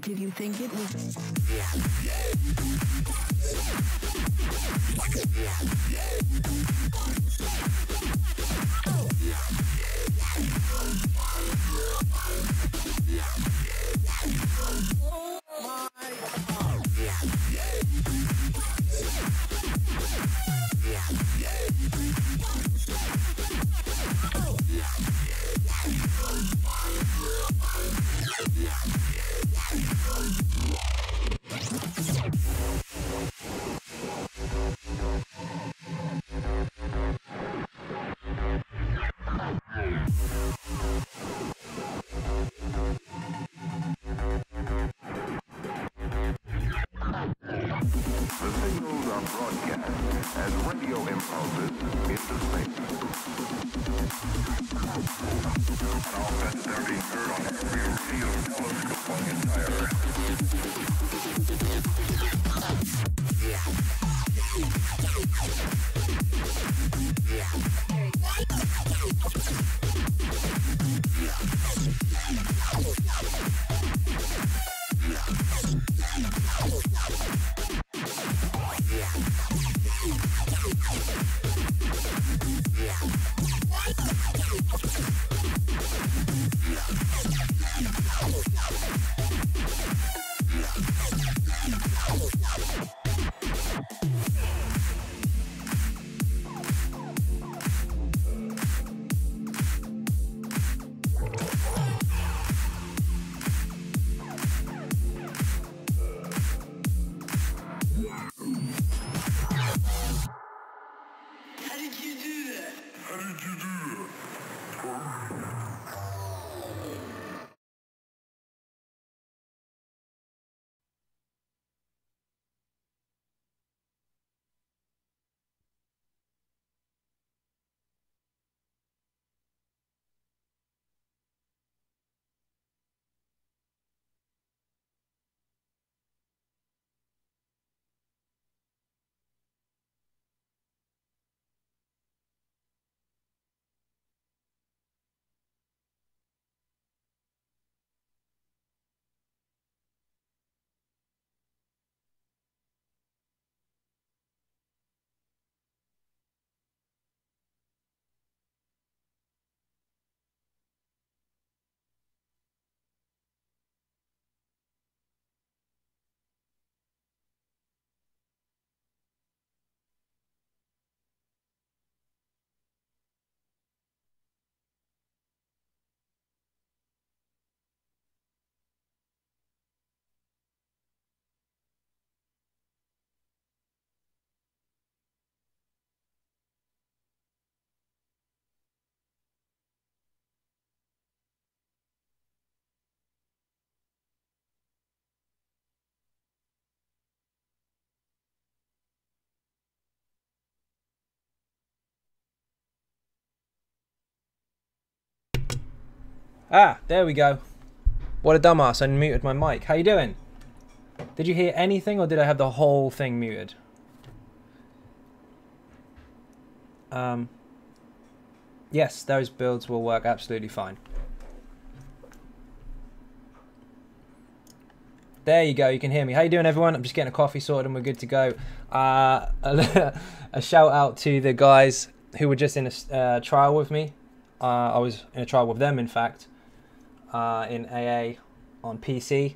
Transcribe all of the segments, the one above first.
Did you think it was? Ah, there we go. What a dumbass, I muted my mic. How you doing? Did you hear anything or did I have the whole thing muted? Yes, those builds will work absolutely fine. There you go. You can hear me. How you doing, everyone? I'm just getting a coffee sorted and we're good to go. A shout out to the guys who were just in a trial with me. I was in a trial with them, in fact, in AA on PC.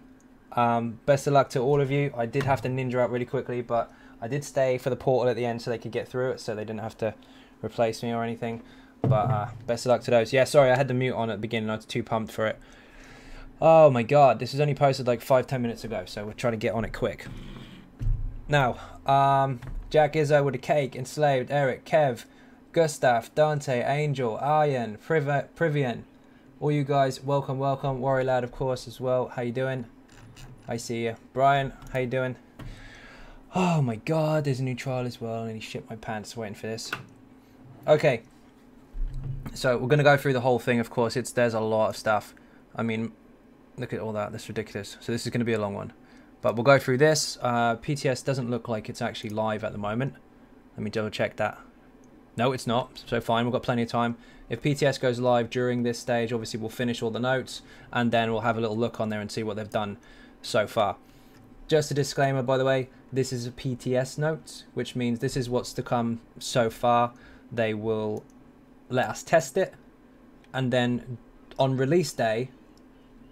Best of luck to all of you. I did have to ninja out really quickly, but I did stay for the portal at the end so they could get through it, so they didn't have to replace me or anything. But best of luck to those. Yeah, sorry, I had the mute on at the beginning. I was too pumped for it. Oh my god, this was only posted like 5-10 minutes ago, so we're trying to get on it quick. Now, Jack Izzo with a cake, Enslaved, Eric, Kev, Gustav, Dante, Angel, Aryan, Privian. All you guys, welcome, welcome. Warrior Lad, of course, as well. How you doing? I see you. Brian, how you doing? Oh my god, there's a new trial as well. I nearly shit my pants waiting for this. Okay. So we're going to go through the whole thing, of course. There's a lot of stuff. I mean, look at all that. That's ridiculous. So this is going to be a long one. But we'll go through this. PTS doesn't look like it's actually live at the moment. Let me double check that. No, it's not. So fine, we've got plenty of time. If PTS goes live during this stage, obviously we'll finish all the notes. And then we'll have a little look on there and see what they've done so far. Just a disclaimer, by the way. This is a PTS note, which means this is what's to come so far. They will let us test it. And then on release day,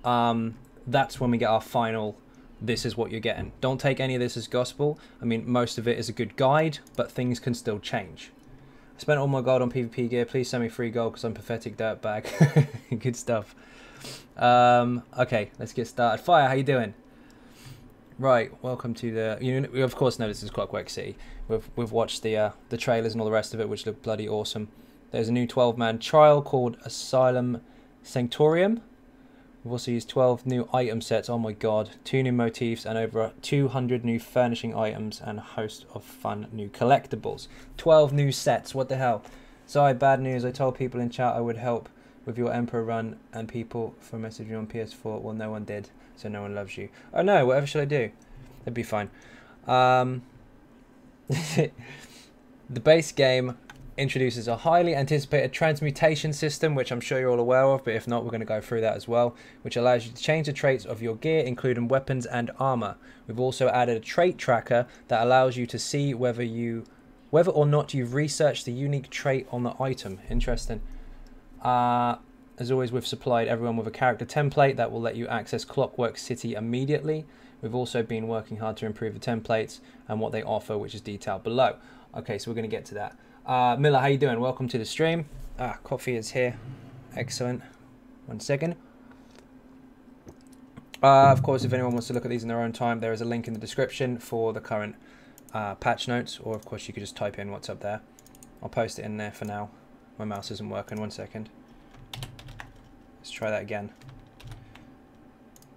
that's when we get our final, this is what you're getting. Don't take any of this as gospel. I mean, most of it is a good guide, but things can still change. I spent all my gold on PvP gear. Please send me free gold because I'm pathetic dirtbag. Good stuff. Okay, let's get started. Fire, how you doing? Right, welcome to the... we of course know this is Clockwork City. We've watched the trailers and all the rest of it, which look bloody awesome. There's a new 12-man trial called Asylum Sanctorium. We've also used 12 new item sets, oh my god, 2 new motifs and over 200 new furnishing items and a host of fun new collectibles. 12 new sets, what the hell. Sorry, bad news, I told people in chat I would help with your Emperor run and people for messaging on PS4, well no one did, so no one loves you. Oh no, whatever should I do? That'd be fine. The base game introduces a highly anticipated transmutation system, which I'm sure you're all aware of, but if not, we're going to go through that as well, which allows you to change the traits of your gear, including weapons and armor. We've also added a trait tracker that allows you to see whether or not you've researched the unique trait on the item. Interesting. As always, we've supplied everyone with a character template that will let you access Clockwork City immediately. We've also been working hard to improve the templates and what they offer, which is detailed below. Okay, so we're going to get to that. Miller, how you doing? Welcome to the stream. Coffee is here. Excellent. 1 second. Of course, if anyone wants to look at these in their own time, there is a link in the description for the current patch notes, or of course you could just type in what's up there. I'll post it in there for now. My mouse isn't working. 1 second. Let's try that again.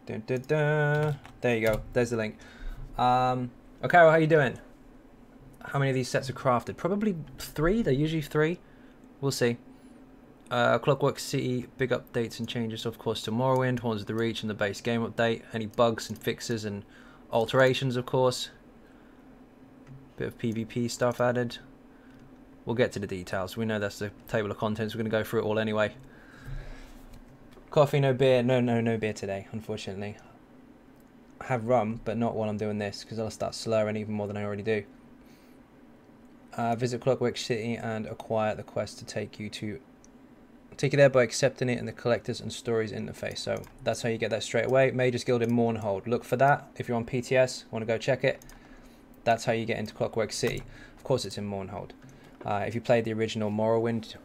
Dun, dun, dun. There you go. There's the link. Okay, well, how you doing? How many of these sets are crafted? Probably 3. They're usually 3. We'll see. Clockwork City, big updates and changes, of course, to Morrowind, Horns of the Reach, and the base game update. Any bugs and fixes and alterations, of course. Bit of PvP stuff added. We'll get to the details. We know that's the table of contents. We're going to go through it all anyway. Coffee, no beer. No beer today, unfortunately. I have rum, but not while I'm doing this, because I'll start slurring even more than I already do. Visit Clockwork City and acquire the quest to take you there by accepting it in the collectors and stories interface. So that's how you get that straight away. Mage's Guild in Mournhold. Look for that if you're on PTS. Want to go check it? That's how you get into Clockwork City. Of course, it's in Mournhold. If you played the original Morrowind,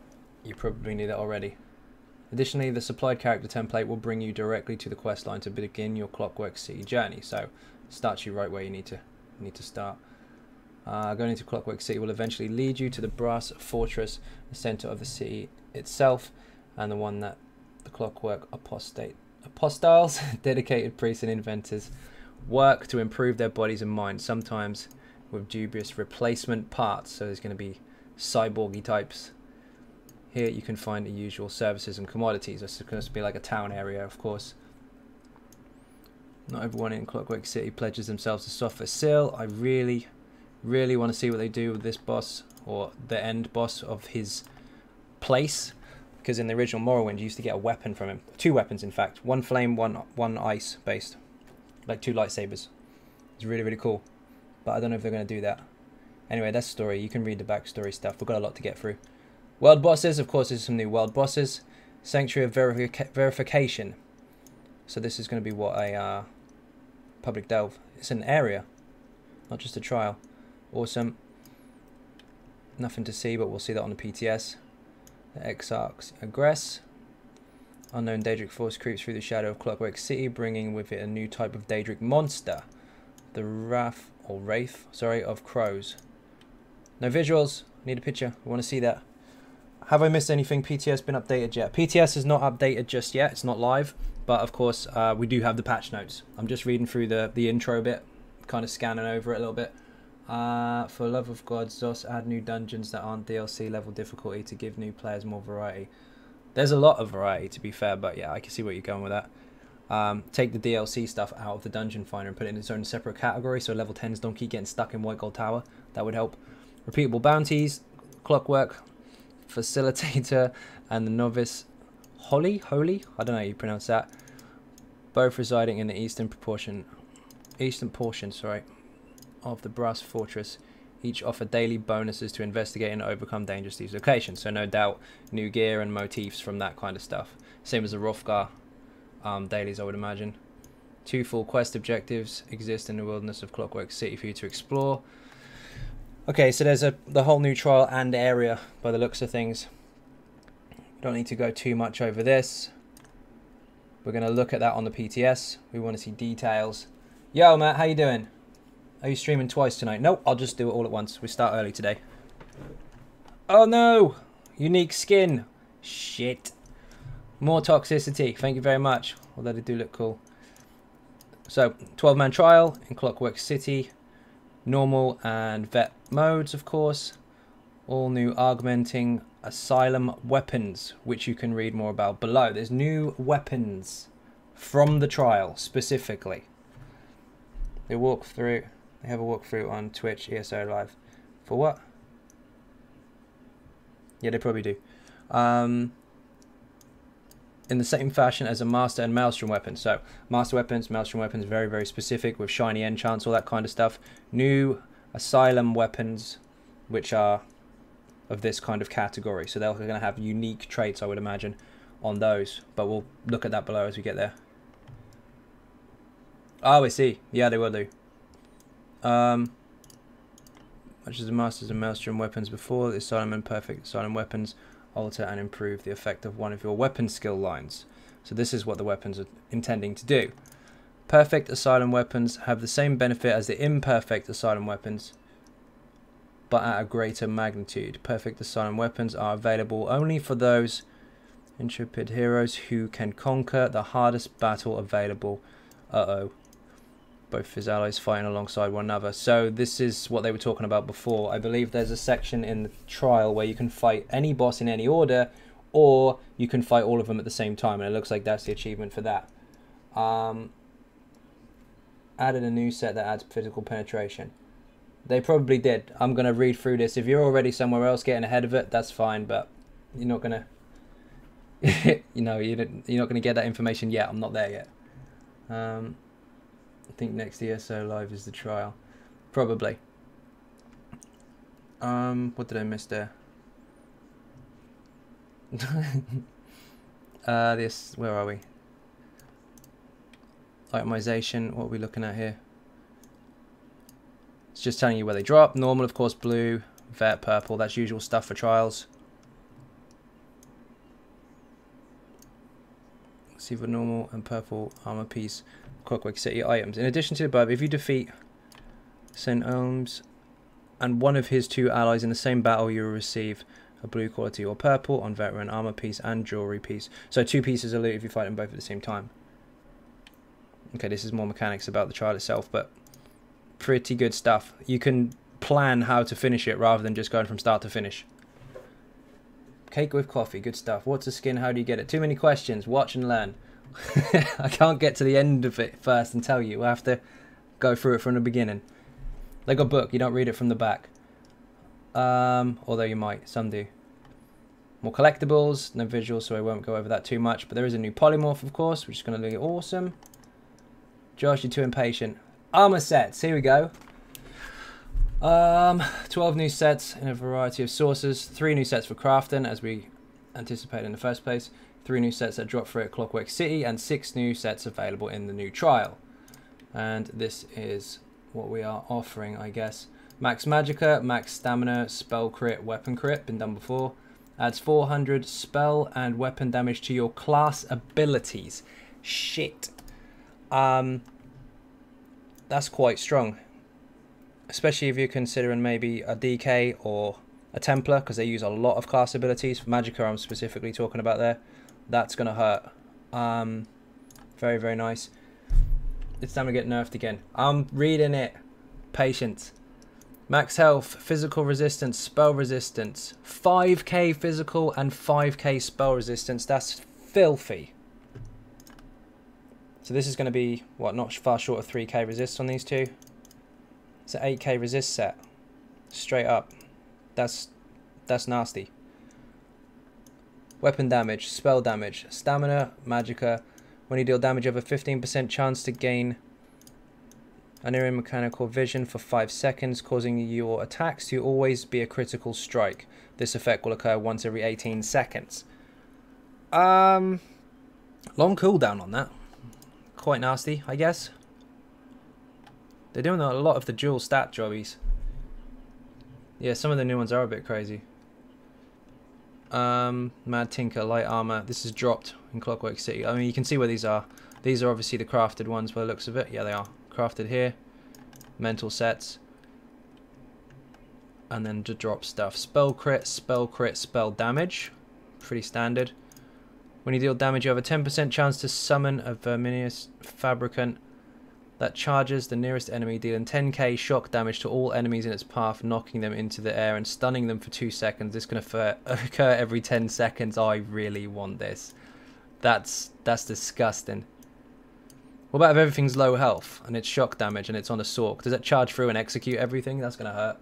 you probably knew that already. Additionally, the supplied character template will bring you directly to the quest line to begin your Clockwork City journey. So starts you right where you need to start. Going into Clockwork City will eventually lead you to the Brass Fortress, the center of the city itself, and the one that the Clockwork Apostiles, dedicated priests and inventors, work to improve their bodies and minds, sometimes with dubious replacement parts. So there's going to be cyborgy types. Here you can find the usual services and commodities. It's going to be like a town area, of course. Not everyone in Clockwork City pledges themselves to Sopher Sill. I really want to see what they do with this boss, or the end boss of his place, because in the original Morrowind you used to get a weapon from him. 2 weapons, in fact. 1 flame, one ice based. like 2 lightsabers. It's really, really cool. But I don't know if they're going to do that. Anyway, that's the story. You can read the backstory stuff. We've got a lot to get through. World bosses. Of course, there's some new world bosses. Sanctuary of Verification. So this is going to be what a public delve. It's an area, not just a trial. Awesome. Nothing to see, but we'll see that on the PTS. The Exarchs aggress. Unknown Daedric force creeps through the shadow of Clockwork City, bringing with it a new type of Daedric monster. The Wraith of Crows. No visuals. Need a picture. I want to see that. Have I missed anything? PTS been updated yet? PTS is not updated just yet. It's not live. But of course, we do have the patch notes. I'm just reading through the intro bit. Kind of scanning over it a little bit. For love of God, Zos add new dungeons that aren't DLC level difficulty to give new players more variety. There's a lot of variety, to be fair. But yeah, I can see where you're going with that. Take the DLC stuff out of the dungeon finder and put it in its own separate category. So level 10s don't keep getting stuck in White Gold Tower. That would help. Repeatable bounties. Clockwork Facilitator and the Novice Holy, I don't know how you pronounce that. Both residing in the eastern portion, of the Brass Fortress. Each offer daily bonuses to investigate and overcome dangerous these locations. So no doubt new gear and motifs from that kind of stuff. Same as the Hrothgar dailies, I would imagine. 2 full quest objectives exist in the wilderness of Clockwork City for you to explore. Okay, so there's the whole new trial and area by the looks of things. Don't need to go too much over this. We're going to look at that on the PTS. We want to see details. Yo, Matt, how you doing? Are you streaming twice tonight? Nope, I'll just do it all at once. We start early today. Oh no! Unique skin. Shit. More toxicity. Thank you very much. Although they do look cool. So, 12-man trial in Clockwork City. Normal and vet modes, of course. All new augmenting asylum weapons, which you can read more about below. There's new weapons from the trial, specifically. They have a walkthrough on Twitch, ESO Live. For what? Yeah, they probably do. In the same fashion as a Master and Maelstrom weapon. So, Master weapons, Maelstrom weapons, very, very specific with shiny enchants, all that kind of stuff. New Asylum weapons, which are of this kind of category. So, they're going to have unique traits, I would imagine, on those. But we'll look at that below as we get there. Oh, I see. Yeah, they will do. Much as the Masters and Maelstrom weapons before, the Asylum and Perfect Asylum weapons alter and improve the effect of one of your weapon skill lines. So this is what the weapons are intending to do. Perfect Asylum weapons have the same benefit as the imperfect Asylum weapons, but at a greater magnitude. Perfect Asylum weapons are available only for those intrepid heroes who can conquer the hardest battle available. Both his allies fighting alongside one another. So this is what they were talking about before. I believe there's a section in the trial where you can fight any boss in any order, or you can fight all of them at the same time, and it looks like that's the achievement for that. Added a new set that adds physical penetration. They probably did. I'm going to read through this. If you're already somewhere else getting ahead of it, that's fine, but you're not going to... you're not going to get that information yet. I'm not there yet. I think next ESO Live is the trial. Probably. What did I miss there? Where are we? Itemization, what are we looking at here? It's just telling you where they drop. Normal, of course, blue, vet, purple. That's usual stuff for trials. See for normal and purple armor piece. Clockwork City items. In addition to the above, if you defeat St. Ohms and one of his 2 allies in the same battle, you will receive a blue quality or purple on veteran armor piece and jewelry piece. So 2 pieces of loot if you fight them both at the same time. Okay, this is more mechanics about the trial itself, but pretty good stuff. You can plan how to finish it rather than just going from start to finish. Cake with coffee, good stuff. What's a skin? How do you get it? Too many questions. Watch and learn. I can't get to the end of it first and tell you. We'll have to go through it from the beginning. Like a book, you don't read it from the back. Although you might, some do. More collectibles, no visuals, so I won't go over that too much. But there is a new polymorph, of course, which is going to look awesome. Josh, you're too impatient. Armor sets, here we go. 12 new sets in a variety of sources. 3 new sets for crafting, as we anticipated in the first place. 3 new sets that drop free at Clockwork City, and 6 new sets available in the new trial. And this is what we are offering, I guess. Max Magicka, max stamina, spell crit, weapon crit, been done before. Adds 400 spell and weapon damage to your class abilities. Shit. That's quite strong. Especially if you're considering maybe a DK or a Templar, because they use a lot of class abilities. For Magicka, I'm specifically talking about there. That's going to hurt. Very, very nice. It's time to get nerfed again. I'm reading it. Patience. Max health, physical resistance, spell resistance. 5k physical and 5k spell resistance. That's filthy. So this is going to be, what, not far short of 3k resist on these two. It's an 8k resist set. Straight up. That's nasty. Weapon damage, spell damage, stamina, magicka. When you deal damage, you have a 15% chance to gain an near mechanical vision for 5 seconds, causing your attacks to always be a critical strike. This effect will occur once every 18 seconds. Long cooldown on that. Quite nasty, I guess. They're doing a lot of the dual stat jobbies. Yeah, some of the new ones are a bit crazy. Mad Tinker, light armor. This is dropped in Clockwork City. I mean, you can see where these are. These are obviously the crafted ones by the looks of it. Yeah, they are. Crafted here. Mental sets. And then to drop stuff. Spell crit, spell damage. Pretty standard. When you deal damage, you have a 10% chance to summon a Verminius Fabricant that charges the nearest enemy, dealing 10k shock damage to all enemies in its path, knocking them into the air and stunning them for 2 seconds. This can occur every 10 seconds. I really want this. That's disgusting. What about if everything's low health and it's shock damage and it's on a Sork? Does that charge through and execute everything? That's going to hurt.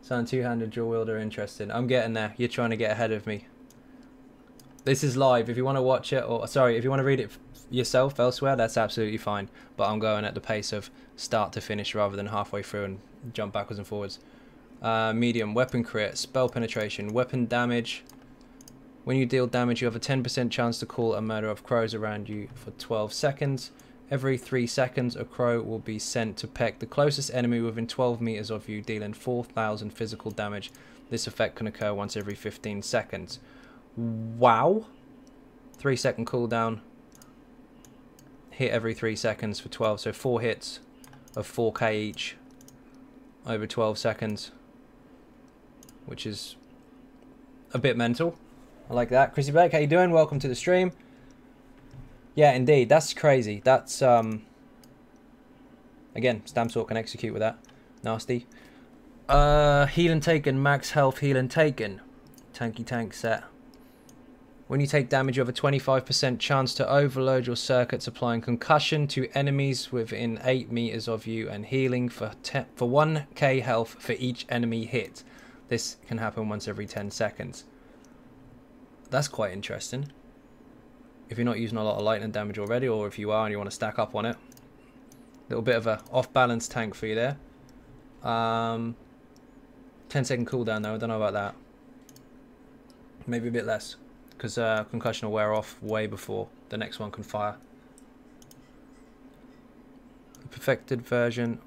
Sound two-handed dual wielder interesting. I'm getting there. You're trying to get ahead of me. This is live. If you want to watch it, or sorry, if you want to read it yourself elsewhere, that's absolutely fine. But I'm going at the pace of start to finish rather than halfway through and jump backwards and forwards. Medium, weapon crit, spell penetration, weapon damage. When you deal damage, you have a 10% chance to call a murder of crows around you for 12 seconds. Every 3 seconds, a crow will be sent to peck the closest enemy within 12 meters of you, dealing 4,000 physical damage. This effect can occur once every 15 seconds. Wow. 3-second cooldown. Hit every 3 seconds for 12. So 4 hits of 4k each over 12 seconds. Which is a bit mental. I like that. Chrissy Blake, how you doing? Welcome to the stream. Yeah, indeed. That's crazy. That's, again, Stam Sword can execute with that. Nasty. Heal and Taken. Max health, heal and Taken. Tanky tank set. When you take damage, you have a 25% chance to overload your circuits, applying concussion to enemies within 8 meters of you and healing for 1k health for each enemy hit. This can happen once every 10 seconds. That's quite interesting. If you're not using a lot of lightning damage already, or if you are and you want to stack up on it. Little bit of a off-balance tank for you there. 10-second cooldown though, I don't know about that. Maybe a bit less. Because concussion will wear off way before the next one can fire. The perfected version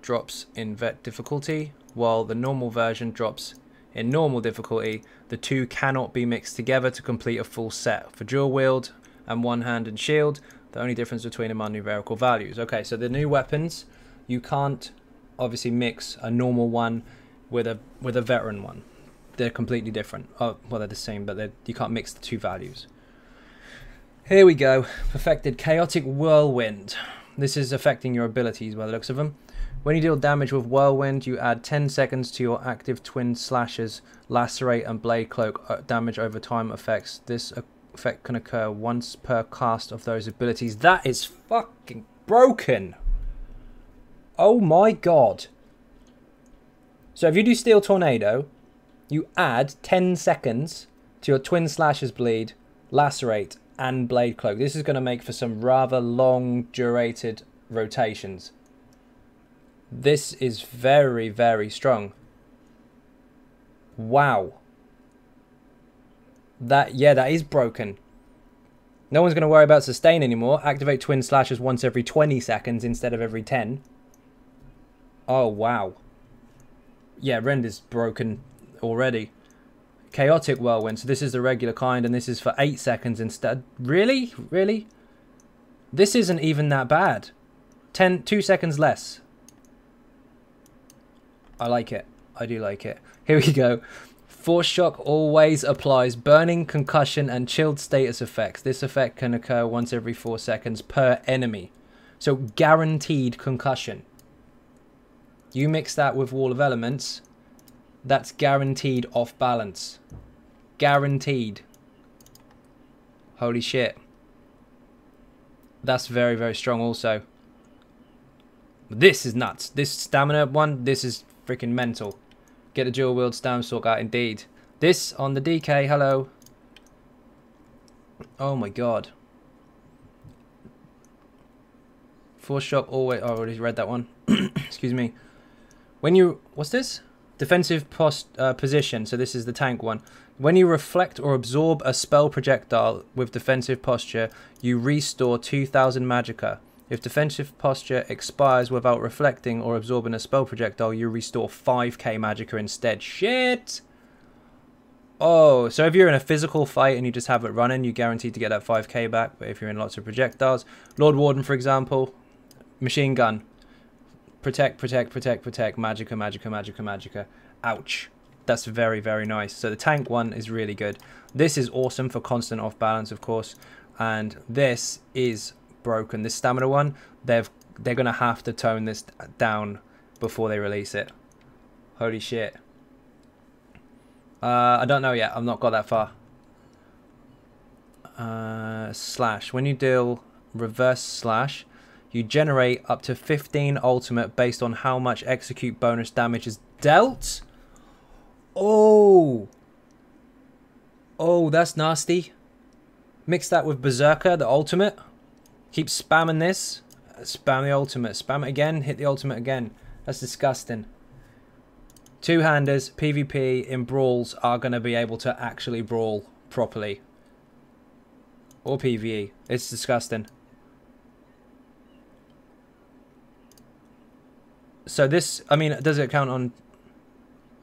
drops in vet difficulty, while the normal version drops in normal difficulty. The two cannot be mixed together to complete a full set. For dual wield and one-handed shield, the only difference between them are numerical values. Okay, so the new weapons, you can't obviously mix a normal one with a veteran one. They're completely different. Oh, well, they're the same, but you can't mix the two values. Here we go. Perfected Chaotic Whirlwind. This is affecting your abilities by the looks of them. When you deal damage with Whirlwind, you add 10 seconds to your active twin slashes, Lacerate and Blade Cloak damage over time effects. This effect can occur once per cast of those abilities. That is fucking broken. Oh my god. So if you do Steel Tornado, you add 10 seconds to your Twin Slashers Bleed, Lacerate, and Blade Cloak. This is going to make for some rather long durated rotations. This is very, very strong. Wow. That is broken. No one's going to worry about sustain anymore. Activate twin slashes once every 20 seconds instead of every 10. Oh, wow. Yeah, Rend is broken already. Chaotic Whirlwind. So this is the regular kind, and this is for 8 seconds instead. Really? Really? This isn't even that bad. 2 seconds less. I like it. I do like it. Here we go. Force Shock always applies burning, concussion, and chilled status effects. This effect can occur once every 4 seconds per enemy. So guaranteed concussion. You mix that with Wall of Elements, that's guaranteed off balance. Guaranteed. Holy shit. That's very, very strong also. This is nuts. This stamina one, this is freaking mental. Get the dual wield stamina sork out indeed. This on the DK, hello. Oh my god. Force Shock always, oh, I already read that one. Excuse me. When you, what's this? Defensive position, so this is the tank one. When you reflect or absorb a spell projectile with defensive posture, you restore 2000 magicka. If defensive posture expires without reflecting or absorbing a spell projectile, you restore 5k magicka instead. Shit! Oh, so if you're in a physical fight and you just have it running, you're guaranteed to get that 5k back. But if you're in lots of projectiles, Lord Warden, for example, machine gun. Protect, protect, protect, protect. Magicka, magicka, magicka, magicka. Ouch. That's very, very nice. So the tank one is really good. This is awesome for constant off balance, of course. And this is broken. This stamina one, they're going to have to tone this down before they release it. Holy shit. I don't know yet. I've not got that far. Slash. When you deal reverse slash, you generate up to 15 ultimate based on how much execute bonus damage is dealt. Oh. Oh, that's nasty. Mix that with Berserker, the ultimate. Keep spamming this. Spam the ultimate. Spam it again. Hit the ultimate again. That's disgusting. Two-handers, PvP in brawls are going to be able to actually brawl properly. Or PvE. It's disgusting. So this, I mean, does it count on...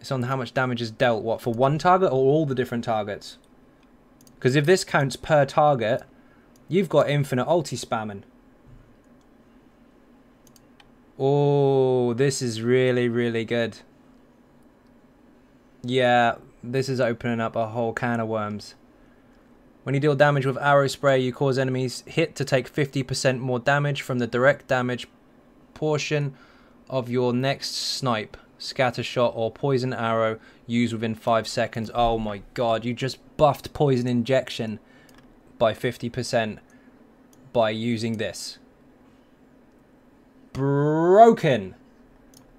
It's on how much damage is dealt, what, for one target or all the different targets? Because if this counts per target, you've got infinite ulti spamming. Oh, this is really, really good. Yeah, this is opening up a whole can of worms. When you deal damage with arrow spray, you cause enemies hit to take 50% more damage from the direct damage portion of your next snipe, scatter shot, or poison arrow used within 5 seconds. Oh my god, you just buffed poison injection by 50% by using this. Broken.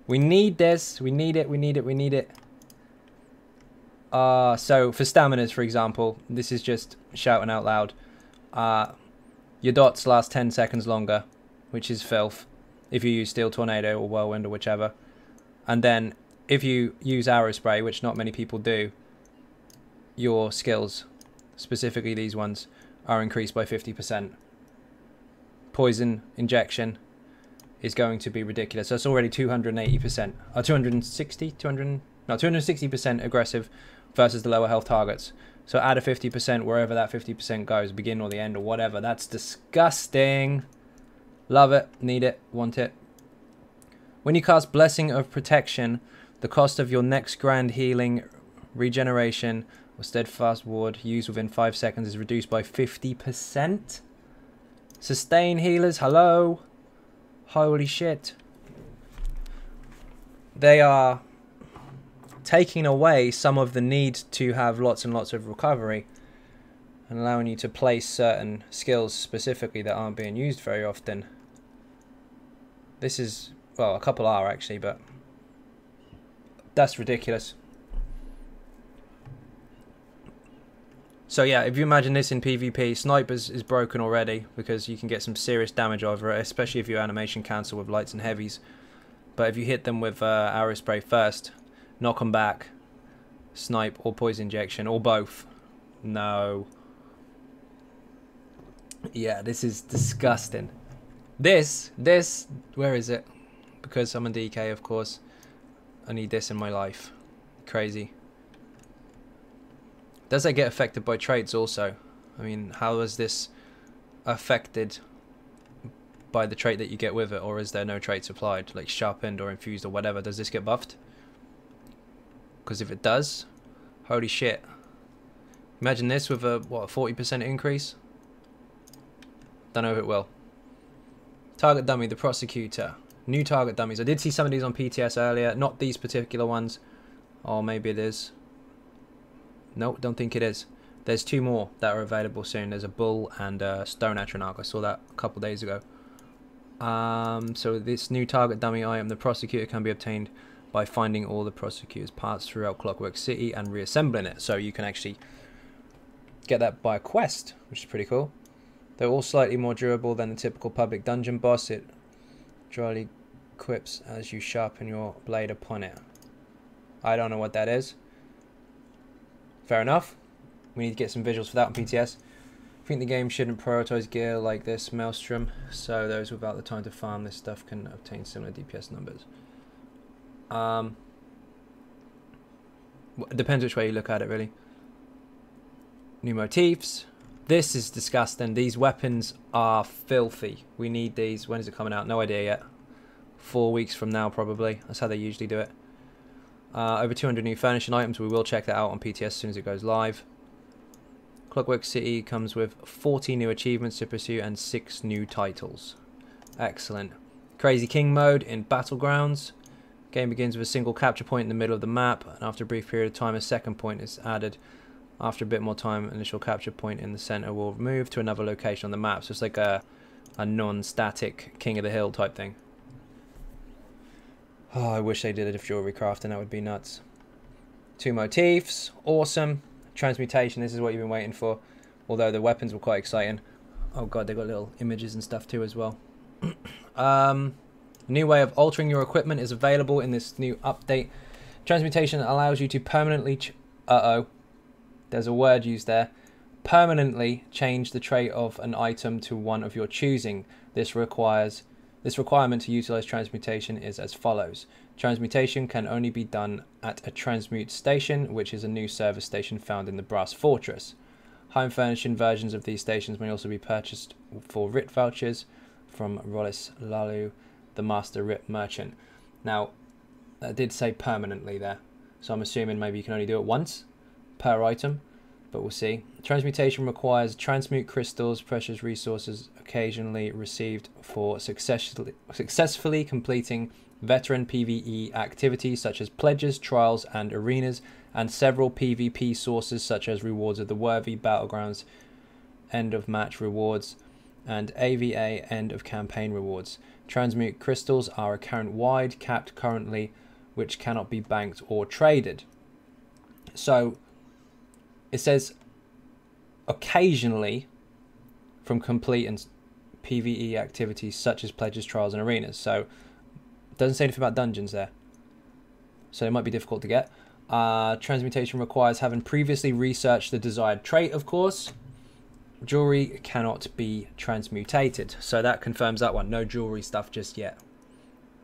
We need this. We need it. We need it. We need it. So for staminas, for example, this is just shouting out loud. Your dots last 10 seconds longer, which is filth, if you use Steel Tornado or Whirlwind or whichever. And then if you use Arrow Spray, which not many people do, your skills, specifically these ones, are increased by 50%. Poison injection is going to be ridiculous. So it's already 280%. 260% aggressive versus the lower health targets. So add a 50% wherever that 50% goes, begin or the end or whatever. That's disgusting. Love it, need it, want it. When you cast Blessing of Protection, the cost of your next grand healing, regeneration, or steadfast ward used within 5 seconds is reduced by 50%. Sustain healers, hello. Holy shit. They are taking away some of the need to have lots and lots of recovery and allowing you to place certain skills specifically that aren't being used very often. This is, well, a couple are actually, but that's ridiculous. So yeah, if you imagine this in PvP, snipers is broken already because you can get some serious damage over it, especially if you animation cancel with lights and heavies. But if you hit them with arrow spray first, knock them back, snipe or poison injection or both. No. Yeah, this is disgusting. This, where is it? Because I'm a DK, of course. I need this in my life. Crazy. Does that get affected by traits also? I mean, how is this affected by the trait that you get with it, or is there no traits applied, like sharpened or infused or whatever? Does this get buffed? Because if it does, holy shit. Imagine this with a, what, 40% increase? Don't know if it will. Target dummy, the prosecutor. New target dummies. I did see some of these on PTS earlier, not these particular ones. Or maybe it is. Nope, don't think it is. There's two more that are available soon. There's a bull and a stone atronach. I saw that a couple days ago. So this new target dummy item, the prosecutor, can be obtained by finding all the prosecutor's parts throughout Clockwork City and reassembling it. So you can actually get that by a quest, which is pretty cool. They're all slightly more durable than the typical public dungeon boss. It dryly equips as you sharpen your blade upon it. I don't know what that is. Fair enough. We need to get some visuals for that on PTS. I think the game shouldn't prioritize gear like this Maelstrom, so those without the time to farm this stuff can obtain similar DPS numbers. It depends which way you look at it, really. New motifs. This is disgusting. These weapons are filthy. We need these. When is it coming out? No idea yet. 4 weeks from now, probably. That's how they usually do it. Over 200 new furnishing items. We will check that out on PTS as soon as it goes live. Clockwork City comes with 40 new achievements to pursue and 6 new titles. Excellent. Crazy King mode in Battlegrounds. Game begins with a single capture point in the middle of the map, and after a brief period of time a second point is added. After a bit more time, initial capture point in the center will move to another location on the map. So it's like a non-static King of the Hill type thing. Oh, I wish they did a jewelry crafting. That would be nuts. 2 motifs. Awesome. Transmutation. This is what you've been waiting for. Although the weapons were quite exciting. Oh god, they got little images and stuff too as well. New way of altering your equipment is available in this new update. Transmutation allows you to permanently... There's a word used there. Permanently change the trait of an item to one of your choosing. This requirement to utilize transmutation is as follows. Transmutation can only be done at a transmute station, which is a new service station found in the Brass Fortress. Home furnishing versions of these stations may also be purchased for writ vouchers from Rollis Lalu, the master writ merchant. Now, that did say permanently there, so I'm assuming maybe you can only do it once per item, but we'll see. Transmutation requires transmute crystals, precious resources occasionally received for successfully completing veteran PvE activities such as pledges, trials and arenas, and several PvP sources such as rewards of the worthy, battlegrounds, end of match rewards, and AVA end of campaign rewards. Transmute crystals are account wide, capped currently, which cannot be banked or traded. So it says occasionally from completing PvE activities such as pledges, trials and arenas. So it doesn't say anything about dungeons there, so it might be difficult to get. Transmutation requires having previously researched the desired trait, of course. Jewelry cannot be transmutated, so that confirms that one. No jewelry stuff just yet,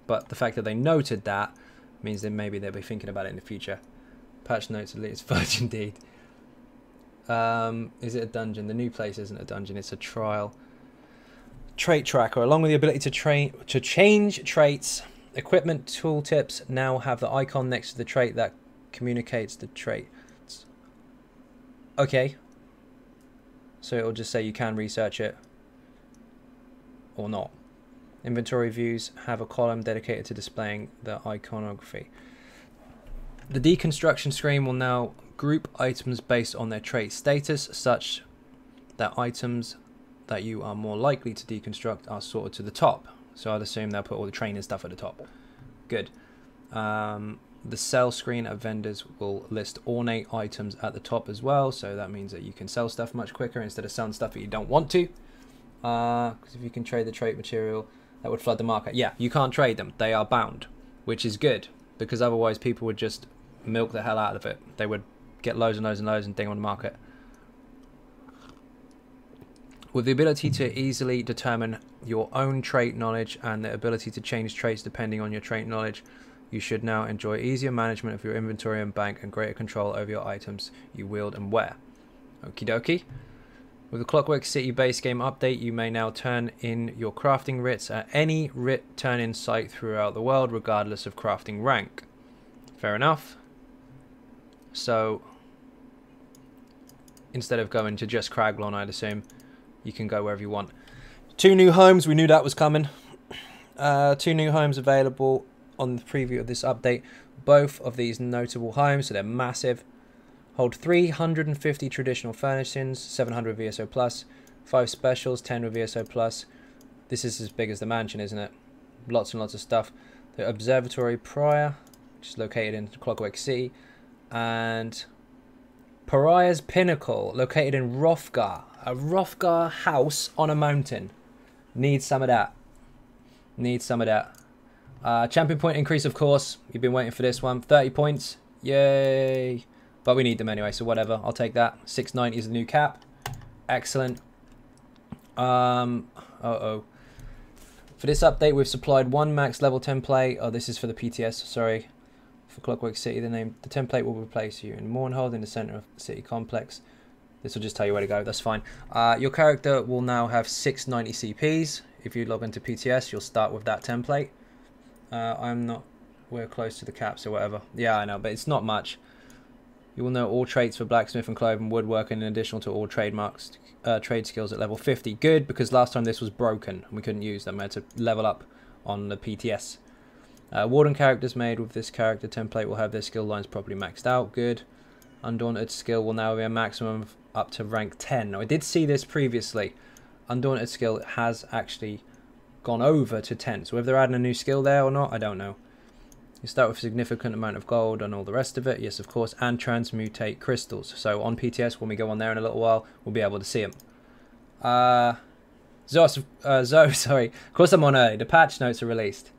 but the fact that they noted that means that maybe they'll be thinking about it in the future. Patch notes, latest version indeed. Is it a dungeon? The new place isn't a dungeon, it's a trial. Trait tracker. Along with the ability to change traits, equipment tooltips now have the icon next to the trait that communicates the trait. Okay. So it'll just say you can research it or not. Inventory views have a column dedicated to displaying the iconography. The deconstruction screen will now group items based on their trait status, such that items that you are more likely to deconstruct are sorted to the top. So I'd assume they'll put all the training stuff at the top. Good. The sell screen at vendors will list ornate items at the top as well, so that means that you can sell stuff much quicker instead of selling stuff that you don't want to. Because if you can trade the trait material, that would flood the market. Yeah, you can't trade them. They are bound, which is good, because otherwise people would just milk the hell out of it. They would get loads and loads and loads and ding on the market. With the ability to easily determine your own trait knowledge and the ability to change traits depending on your trait knowledge, you should now enjoy easier management of your inventory and bank and greater control over your items you wield and wear. Okie dokie. With the Clockwork City base game update, you may now turn in your crafting writs at any writ turn-in site throughout the world, regardless of crafting rank. Fair enough. So, instead of going to just Craglon, I'd assume, you can go wherever you want. 2 new homes, we knew that was coming. 2 new homes available on the preview of this update. Both of these notable homes, so they're massive. Hold 350 traditional furnishings, 700 VSO plus, 5 specials, 10 with VSO plus. This is as big as the mansion, isn't it? Lots and lots of stuff. The Observatory Prior, which is located in Clockwork City, and Pariah's Pinnacle, located in Hrothgar. A Hrothgar house on a mountain. Need some of that. Need some of that. Champion point increase, of course. You've been waiting for this one. 30 points. Yay. But we need them anyway, so whatever. I'll take that. 690 is the new cap. Excellent. Uh-oh. For this update, we've supplied 1 max level template. Oh, this is for the PTS, sorry. For Clockwork City, the template will replace you in Mournhold in the center of the city complex. This will just tell you where to go. That's fine. Your character will now have 690 CPs. If you log into PTS, you'll start with that template. We're close to the caps or whatever. Yeah, I know, but it's not much. You will know all traits for blacksmith and clove and woodworking in addition to all trademarks, trade skills at level 50. Good, because last time this was broken and we couldn't use them. We had to level up on the PTS. Warden characters made with this character template will have their skill lines properly maxed out. Good. Undaunted skill will now be a maximum of up to rank 10. Now, I did see this previously. Undaunted skill has actually gone over to 10. So whether they're adding a new skill there or not, I don't know. You start with a significant amount of gold and all the rest of it. Yes, of course. And transmutate crystals. So on PTS, when we go on there in a little while, we'll be able to see them. Zoe, sorry. Of course I'm on early. The patch notes are released.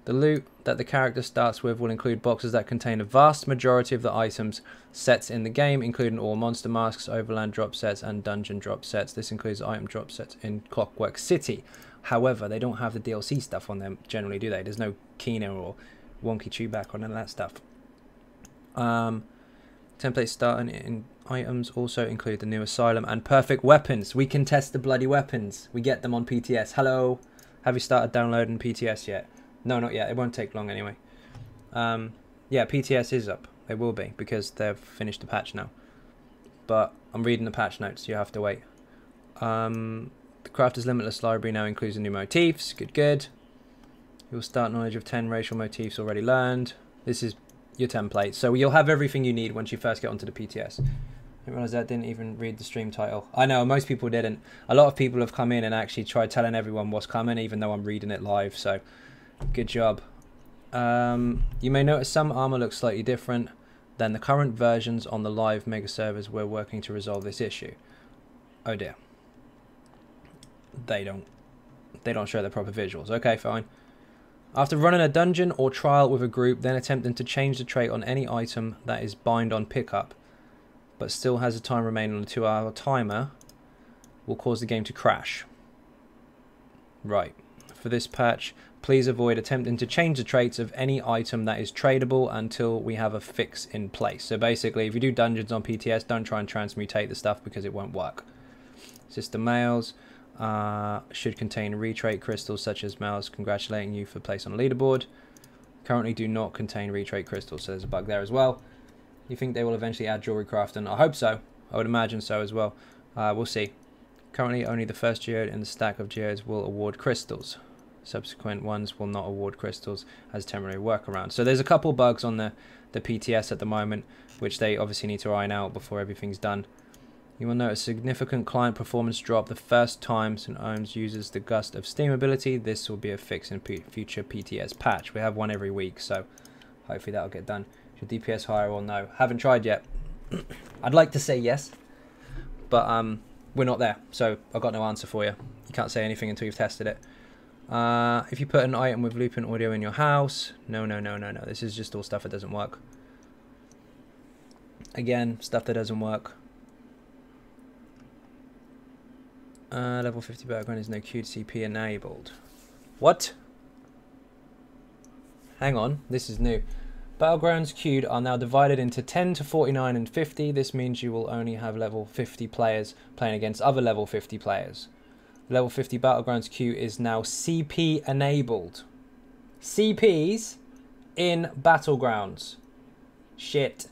The loot that the character starts with will include boxes that contain a vast majority of the items sets in the game, including all monster masks, overland drop sets, and dungeon drop sets. This includes item drop sets in Clockwork City. However, they don't have the DLC stuff on them generally, do they? There's no Kino or Wonky Chewback or none of that stuff. Templates starting in items also include the new Asylum and Perfect Weapons. We can test the bloody weapons. We get them on PTS. Hello? Have you started downloading PTS yet? No, not yet. It won't take long anyway. Yeah, PTS is up. It will be, because they've finished the patch now. But I'm reading the patch notes, so you have to wait. The Crafter's Limitless Library now includes the new motifs. Good, good. You'll start knowledge of 10 racial motifs already learned. This is your template. So you'll have everything you need once you first get onto the PTS. I didn't realise that. Didn't even read the stream title. I know, most people didn't. A lot of people have come in and actually tried telling everyone what's coming, even though I'm reading it live, so good job. You may notice some armor looks slightly different than the current versions on the live mega servers. We're working to resolve this issue. Oh dear. They don't show the proper visuals. Okay, fine. After running a dungeon or trial with a group, then attempting to change the trait on any item that is bind on pickup, but still has a time remaining on a 2-hour timer, will cause the game to crash. Right. For this patch, please avoid attempting to change the traits of any item that is tradable until we have a fix in place. So basically, if you do dungeons on PTS, don't try and transmutate the stuff because it won't work. System mails should contain retrait crystals such as mails congratulating you for place on a leaderboard. Currently do not contain retrait crystals, so there's a bug there as well. You think they will eventually add jewelry crafting? I hope so. I would imagine so as well. We'll see. Currently, only the first geode in the stack of geodes will award crystals. Subsequent ones will not award crystals as temporary workaround. So there's a couple bugs on the PTS at the moment, which they obviously need to iron out before everything's done. You will notice a significant client performance drop the first time St. Ohms uses the Gust of Steam ability. This will be a fix in future PTS patch. We have one every week, so Hopefully that'll get done. Is your DPS higher or no? Haven't tried yet. I'd like to say yes, but we're not there, so I've got no answer for you. You can't say anything until you've tested it. If you put an item with looping audio in your house, no. This is just all stuff that doesn't work. Again, stuff that doesn't work. Level 50 background is no queued CP enabled. What? Hang on, this is new. Battlegrounds queued are now divided into 10 to 49 and 50. This means you will only have level 50 players playing against other level 50 players. Level 50 Battlegrounds queue is now CP enabled. CPs in Battlegrounds. Shit.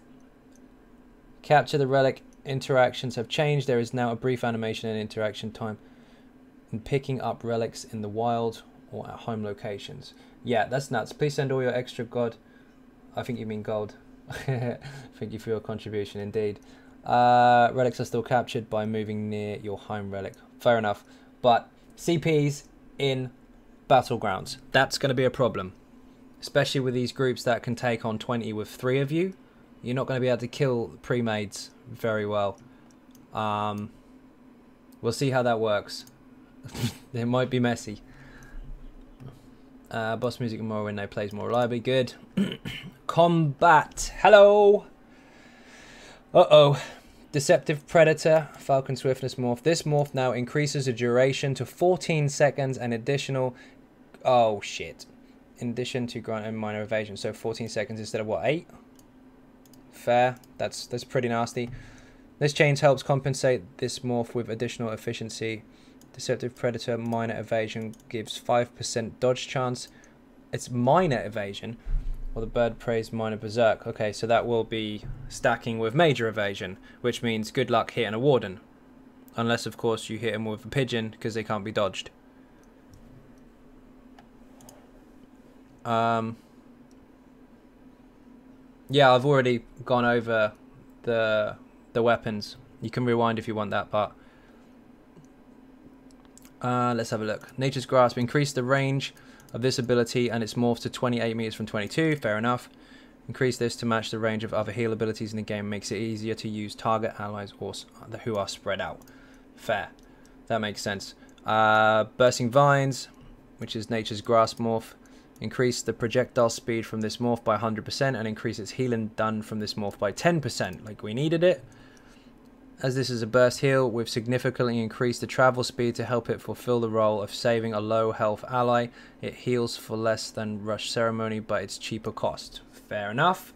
Capture the relic interactions have changed. There is now a brief animation and interaction time in picking up relics in the wild or at home locations. Yeah, that's nuts. Please send all your extra god. I think you mean gold. Thank you for your contribution indeed. Relics are still captured by moving near your home relic. Fair enough. But CPs in Battlegrounds. That's going to be a problem. Especially with these groups that can take on 20 with 3 of you. You're not going to be able to kill pre-mades very well. We'll see how that works. It might be messy. Boss music and Morrowind now plays more reliably. Good. Combat. Hello. Uh-oh. Deceptive Predator. Falcon Swiftness morph. This morph now increases the duration to 14 seconds and additional... Oh, shit. In addition to grant and minor evasion. So 14 seconds instead of what, 8? Fair. That's pretty nasty. This change helps compensate this morph with additional efficiency. Deceptive Predator minor evasion gives 5% dodge chance. It's minor evasion. Or the bird prays minor berserk. Okay, so that will be stacking with major evasion, which means good luck hitting a warden. Unless, of course, you hit him with a pigeon because they can't be dodged. Yeah, I've already gone over the weapons. You can rewind if you want that part. Let's have a look. Nature's Grasp. Increase the range of this ability and its morph to 28 meters from 22. Fair enough. Increase this to match the range of other heal abilities in the game. Makes it easier to use target allies or who are spread out. Fair. That makes sense. Bursting Vines, which is Nature's Grasp morph. Increase the projectile speed from this morph by 100% and increase its healing done from this morph by 10%. Like we needed it. As this is a burst heal, we've significantly increased the travel speed to help it fulfill the role of saving a low health ally. It heals for less than Rush Ceremony, but it's cheaper cost. Fair enough.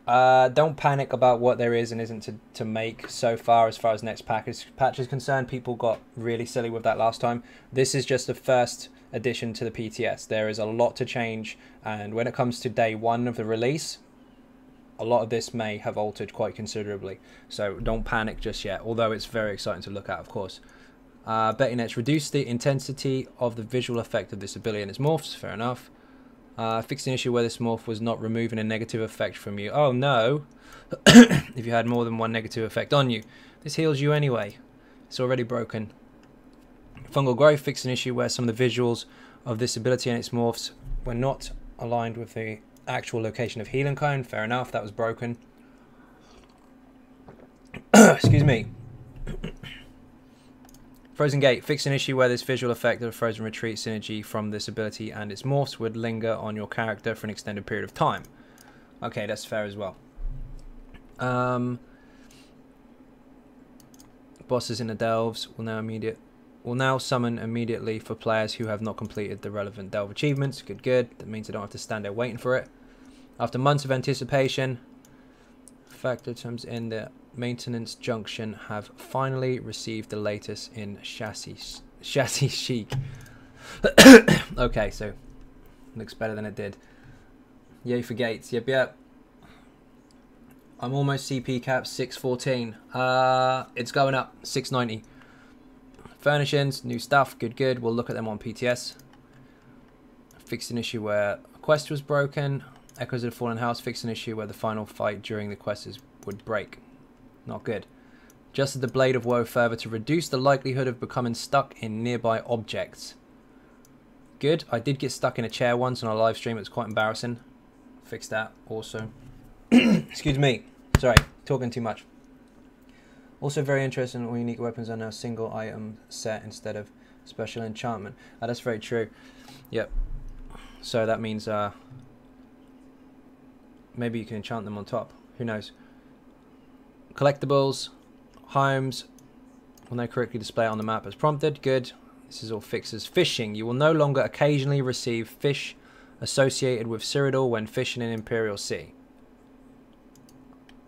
Don't panic about what there is and isn't to make so far as next patch is concerned. People got really silly with that last time. This is just the first addition to the PTS. There is a lot to change, and when it comes to day 1 of the release, a lot of this may have altered quite considerably. So don't panic just yet, although it's very exciting to look at, of course. Betting Nets reduce the intensity of the visual effect of this ability and its morphs. Fair enough. Fixed an issue where this morph was not removing a negative effect from you. Oh no. If you had more than one negative effect on you. This heals you anyway. It's already broken. Fungal Growth. Fixed an issue where some of the visuals of this ability and its morphs were not aligned with the actual location of Healing Cone. Fair enough. That was broken. Excuse me. Frozen Gate. Fix an issue where this visual effect of Frozen Retreat synergy from this ability and its morphs would linger on your character for an extended period of time. Okay, that's fair as well. Bosses in the Delves will now summon immediately for players who have not completed the relevant Delve achievements. Good. That means they don't have to stand there waiting for it. After months of anticipation, factor terms in the maintenance junction have finally received the latest in chassis chic. Okay, so looks better than it did. Yay for gates. Yep. I'm almost CP cap 614. It's going up 690. Furnishings, new stuff. Good. We'll look at them on PTS. Fixed an issue where a quest was broken. Echoes of the Fallen House. Fixed an issue where the final fight during the quest would break. Not good. Adjusted the Blade of Woe further to reduce the likelihood of becoming stuck in nearby objects. good. I did get stuck in a chair once on a live stream. It was quite embarrassing. Fixed that also. Excuse me. Sorry, talking too much. Also very interesting, all unique weapons are now single item set instead of special enchantment. That's very true. Yep. So that means maybe you can enchant them on top. Who knows? Collectibles, homes, will now correctly display it on the map as prompted. Good. This is all fixes. Fishing. You will no longer occasionally receive fish associated with Cyrodiil when fishing in Imperial Sea.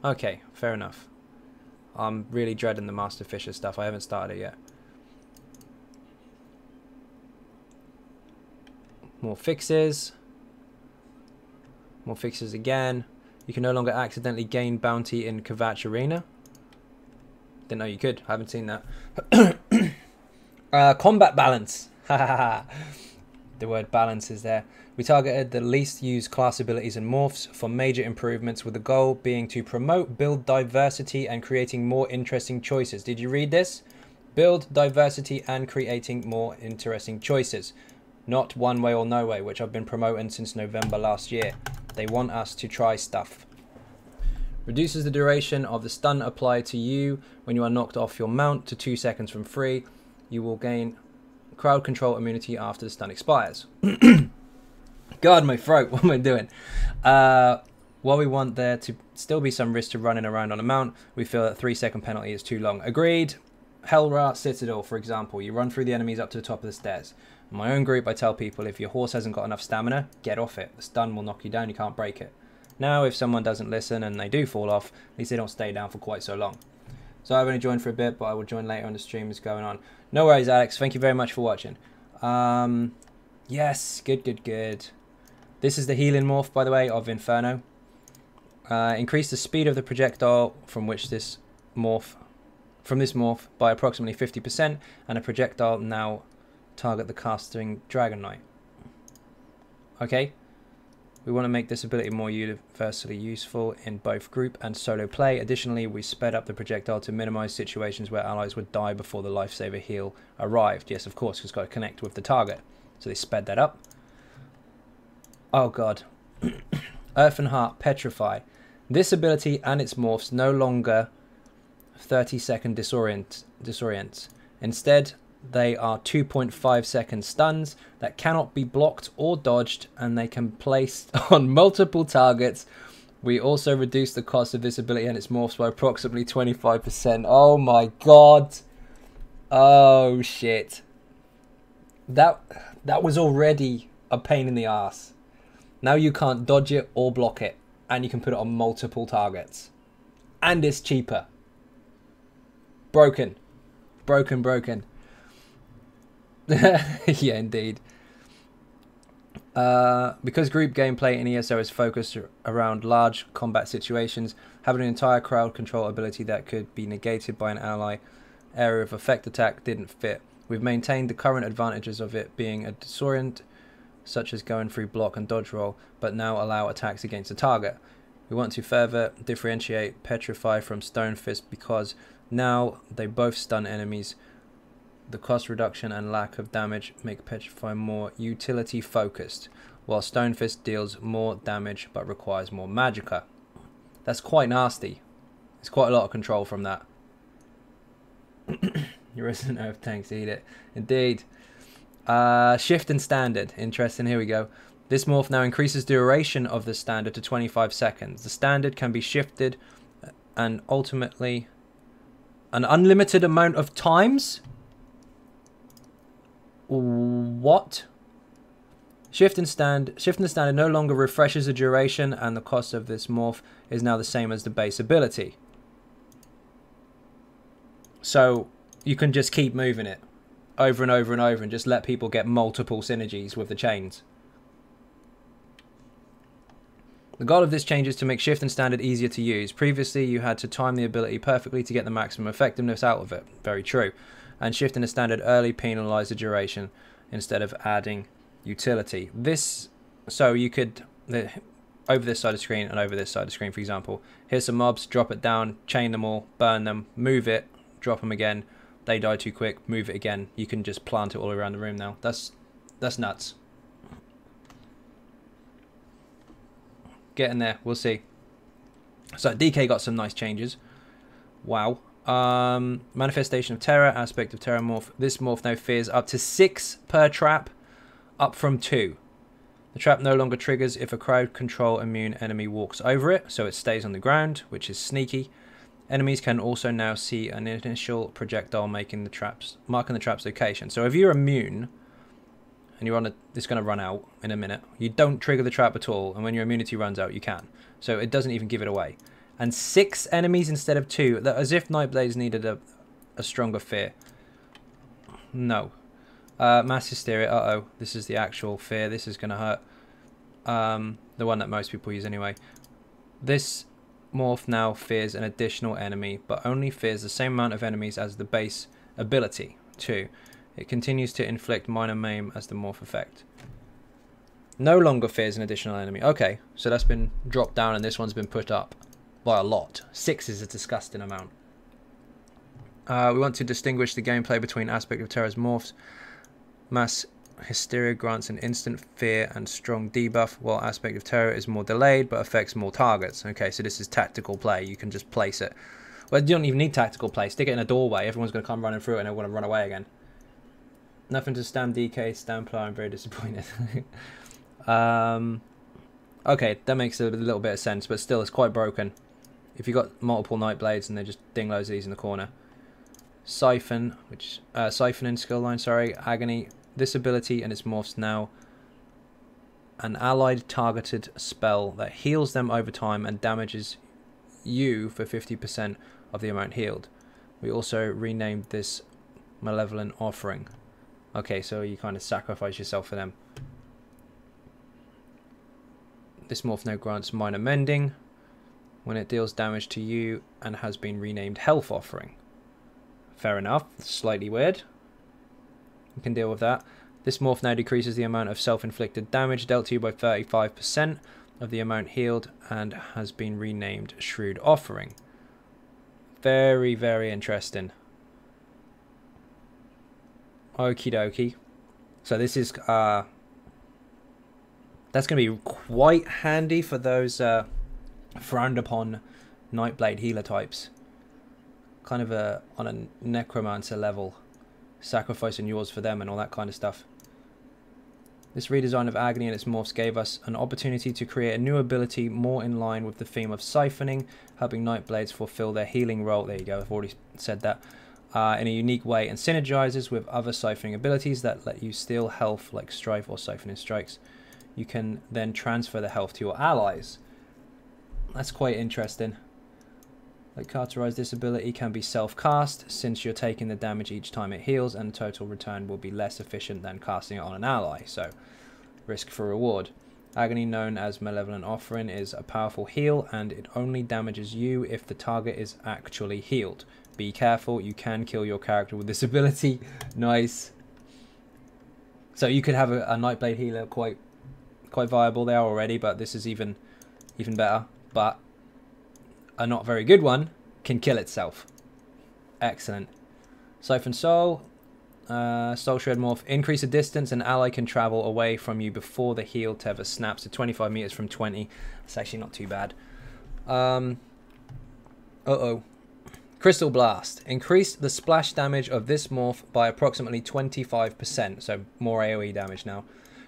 Okay, fair enough. I'm really dreading the Master Fisher stuff. I haven't started it yet. More fixes. More fixes again. You can no longer accidentally gain bounty in Kvatch Arena. Didn't know you could. I haven't seen that. Combat balance. The word balance is there. We targeted the least used class abilities and morphs for major improvements, with the goal being to promote build diversity and creating more interesting choices. Did you read this? Build diversity and creating more interesting choices. Not one way or no way, which I've been promoting since November last year. They want us to try stuff. Reduces the duration of the stun applied to you when you are knocked off your mount to 2 seconds from 3. You will gain crowd control immunity after the stun expires. God, my throat, what am I doing? While we want there to still be some risk to running around on a mount, we feel that 3-second penalty is too long. Agreed. Hellra Citadel, for example. You run through the enemies up to the top of the stairs. In my own group, I tell people if your horse hasn't got enough stamina, get off it. The stun will knock you down, you can't break it. Now, if someone doesn't listen and they do fall off, at least they don't stay down for quite so long. So I've only joined for a bit, but I will join later on the stream is going on. No worries, Alex. Thank you very much for watching. Yes, good. This is the healing morph, by the way, of Inferno. Increase the speed of the projectile from this morph by approximately 50%, and a projectile now target the casting Dragon Knight. Okay. We want to make this ability more universally useful in both group and solo play. Additionally, we sped up the projectile to minimize situations where allies would die before the lifesaver heal arrived. Yes, of course, it's got to connect with the target. So they sped that up. Oh god. Earth and Heart Petrify. This ability and its morphs no longer 30-second disorients. Instead, they are 2.5 second stuns that cannot be blocked or dodged, and they can be placed on multiple targets. We also reduce the cost of this ability and its morphs by approximately 25%. Oh my god. Oh shit. That was already a pain in the ass. Now you can't dodge it or block it, and you can put it on multiple targets. And it's cheaper. Broken. Yeah, indeed. Because group gameplay in ESO is focused around large combat situations, having an entire crowd control ability that could be negated by an ally area of effect attack didn't fit. We've maintained the current advantages of it being a disorient, such as going through block and dodge roll, but now allow attacks against the target. We want to further differentiate Petrify from Stone Fist because now they both stun enemies. The cost reduction and lack of damage make Petrify more utility focused, while Stone Fist deals more damage but requires more magicka. That's quite nasty. It's quite a lot of control from that. Your Resident Earth tanks eat it. Indeed. Shift and Standard. Interesting, here we go. This morph now increases duration of the standard to 25 seconds. The standard can be shifted and ultimately an unlimited amount of times? What? Shift and the standard no longer refreshes the duration, and the cost of this morph is now the same as the base ability. So you can just keep moving it over and over and over and just let people get multiple synergies with the chains. The goal of this change is to make Shift and Standard easier to use. Previously, you had to time the ability perfectly to get the maximum effectiveness out of it. Very true. And Shift and the Standard early penalize the duration instead of adding utility. So you could, over this side of the screen and over this side of the screen, for example, here's some mobs, drop it down, chain them all, burn them, move it, drop them again. They die too quick, move it again. You can just plant it all around the room now. That's That's nuts. Getting there. We'll see. So DK got some nice changes. Wow. Manifestation of Terror, Aspect of Terror morph. This morph now fears up to 6 per trap, up from 2. The trap no longer triggers if a crowd control immune enemy walks over it, so it stays on the ground, which is sneaky. Enemies can also now see an initial projectile marking the trap's location. So if you're immune and you're on it's going to run out in a minute, you don't trigger the trap at all, and when your immunity runs out, you can. So it doesn't even give it away. And 6 enemies instead of 2, as if Nightblades needed a stronger fear. No. Mass Hysteria, uh-oh. This is the actual fear. This is going to hurt. The one that most people use anyway. This morph now fears an additional enemy, but only fears the same amount of enemies as the base ability, too. It continues to inflict minor maim as the morph effect. No longer fears an additional enemy. Okay, so that's been dropped down and this one's been put up by a lot. 6 is a disgusting amount. We want to distinguish the gameplay between Aspect of Terror's morphs. Mass Hysteria grants an instant fear and strong debuff, while Aspect of Terror is more delayed but affects more targets. Okay, so this is tactical play. You can just place it. Well, you don't even need tactical play. Stick it in a doorway. Everyone's going to come running through it and they're going to run away again. Nothing to Stam DK, Stam Player. I'm very disappointed. Okay, that makes a little bit of sense, but still, it's quite broken. If you've got multiple Nightblades and they just ding loads of these in the corner. Siphon, which siphoning skill line, sorry, Agony. This ability and its morphs now an allied targeted spell that heals them over time and damages you for 50% of the amount healed. We also renamed this Malevolent Offering. Okay, so you kind of sacrifice yourself for them. This morph now grants minor mending when it deals damage to you and has been renamed Health Offering. Fair enough. Slightly weird. You can deal with that. This morph now decreases the amount of self-inflicted damage dealt to you by 35% of the amount healed and has been renamed Shrewd Offering. Very, very interesting. Okie dokie. So this is that's going to be quite handy for those frowned upon Nightblade healer types. Kind of on a necromancer level, sacrificing yours for them and all that kind of stuff. This redesign of Agony and its morphs gave us an opportunity to create a new ability more in line with the theme of siphoning, helping Nightblades fulfill their healing role. There you go, I've already said that. In a unique way, and synergizes with other siphoning abilities that let you steal health like Strife or Siphoning Strikes. You can then transfer the health to your allies. That's quite interesting. Like Carterize, this ability can be self-cast since you're taking the damage each time it heals, and the total return will be less efficient than casting it on an ally, so risk for reward. Agony, known as Malevolent Offering, is a powerful heal and it only damages you if the target is actually healed. Be careful, you can kill your character with this ability. Nice. So you could have a Nightblade healer quite viable there already, but this is even better. But a not very good one can kill itself. Excellent. Siphon Soul. Soul Shred Morph. Increase the distance an ally can travel away from you before the heal tether snaps to 25 meters from 20. That's actually not too bad. Crystal Blast. Increase the splash damage of this morph by approximately 25%. So more AoE damage now.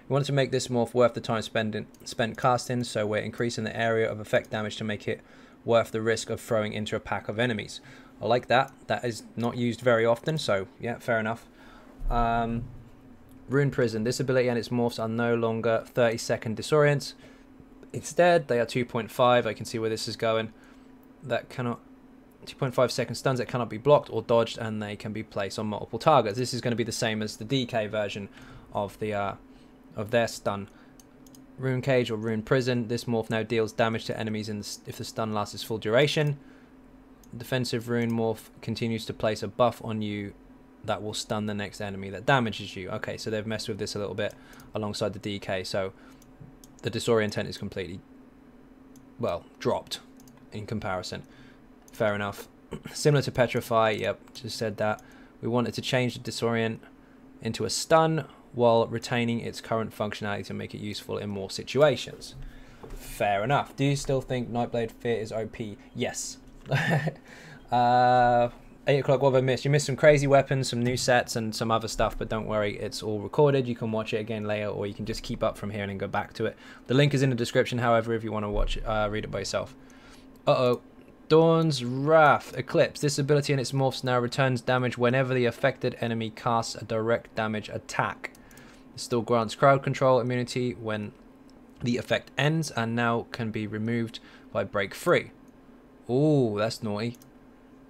We wanted to make this morph worth the time spent casting, so we're increasing the area of effect damage to make it worth the risk of throwing into a pack of enemies. I like that. That is not used very often, so yeah, fair enough. Rune Prison. This ability and its morphs are no longer 30-second disorients. Instead, they are 2.5. I can see where this is going. That cannot... 2.5 second stuns that cannot be blocked or dodged, and they can be placed on multiple targets. This is going to be the same as the DK version of the of their stun. Rune Cage or Rune Prison. This morph now deals damage to enemies if the stun lasts its full duration. Defensive Rune morph continues to place a buff on you that will stun the next enemy that damages you. Okay, so they've messed with this a little bit alongside the DK, so the disorient is completely, well, dropped in comparison. Fair enough. Similar to Petrify, yep, just said that. We wanted to change the disorient into a stun while retaining its current functionality to make it useful in more situations. Fair enough. Do you still think Nightblade Fear is OP? Yes. 8 o'clock, what have I missed? You missed some crazy weapons, some new sets, and some other stuff, but don't worry, it's all recorded. You can watch it again later, or you can just keep up from here and then go back to it. The link is in the description, however, if you want to watch it, read it by yourself. Uh-oh. Dawn's Wrath. Eclipse. This ability and its morphs now returns damage whenever the affected enemy casts a direct damage attack. It still grants crowd control immunity when the effect ends, and now can be removed by break free. Ooh, that's naughty.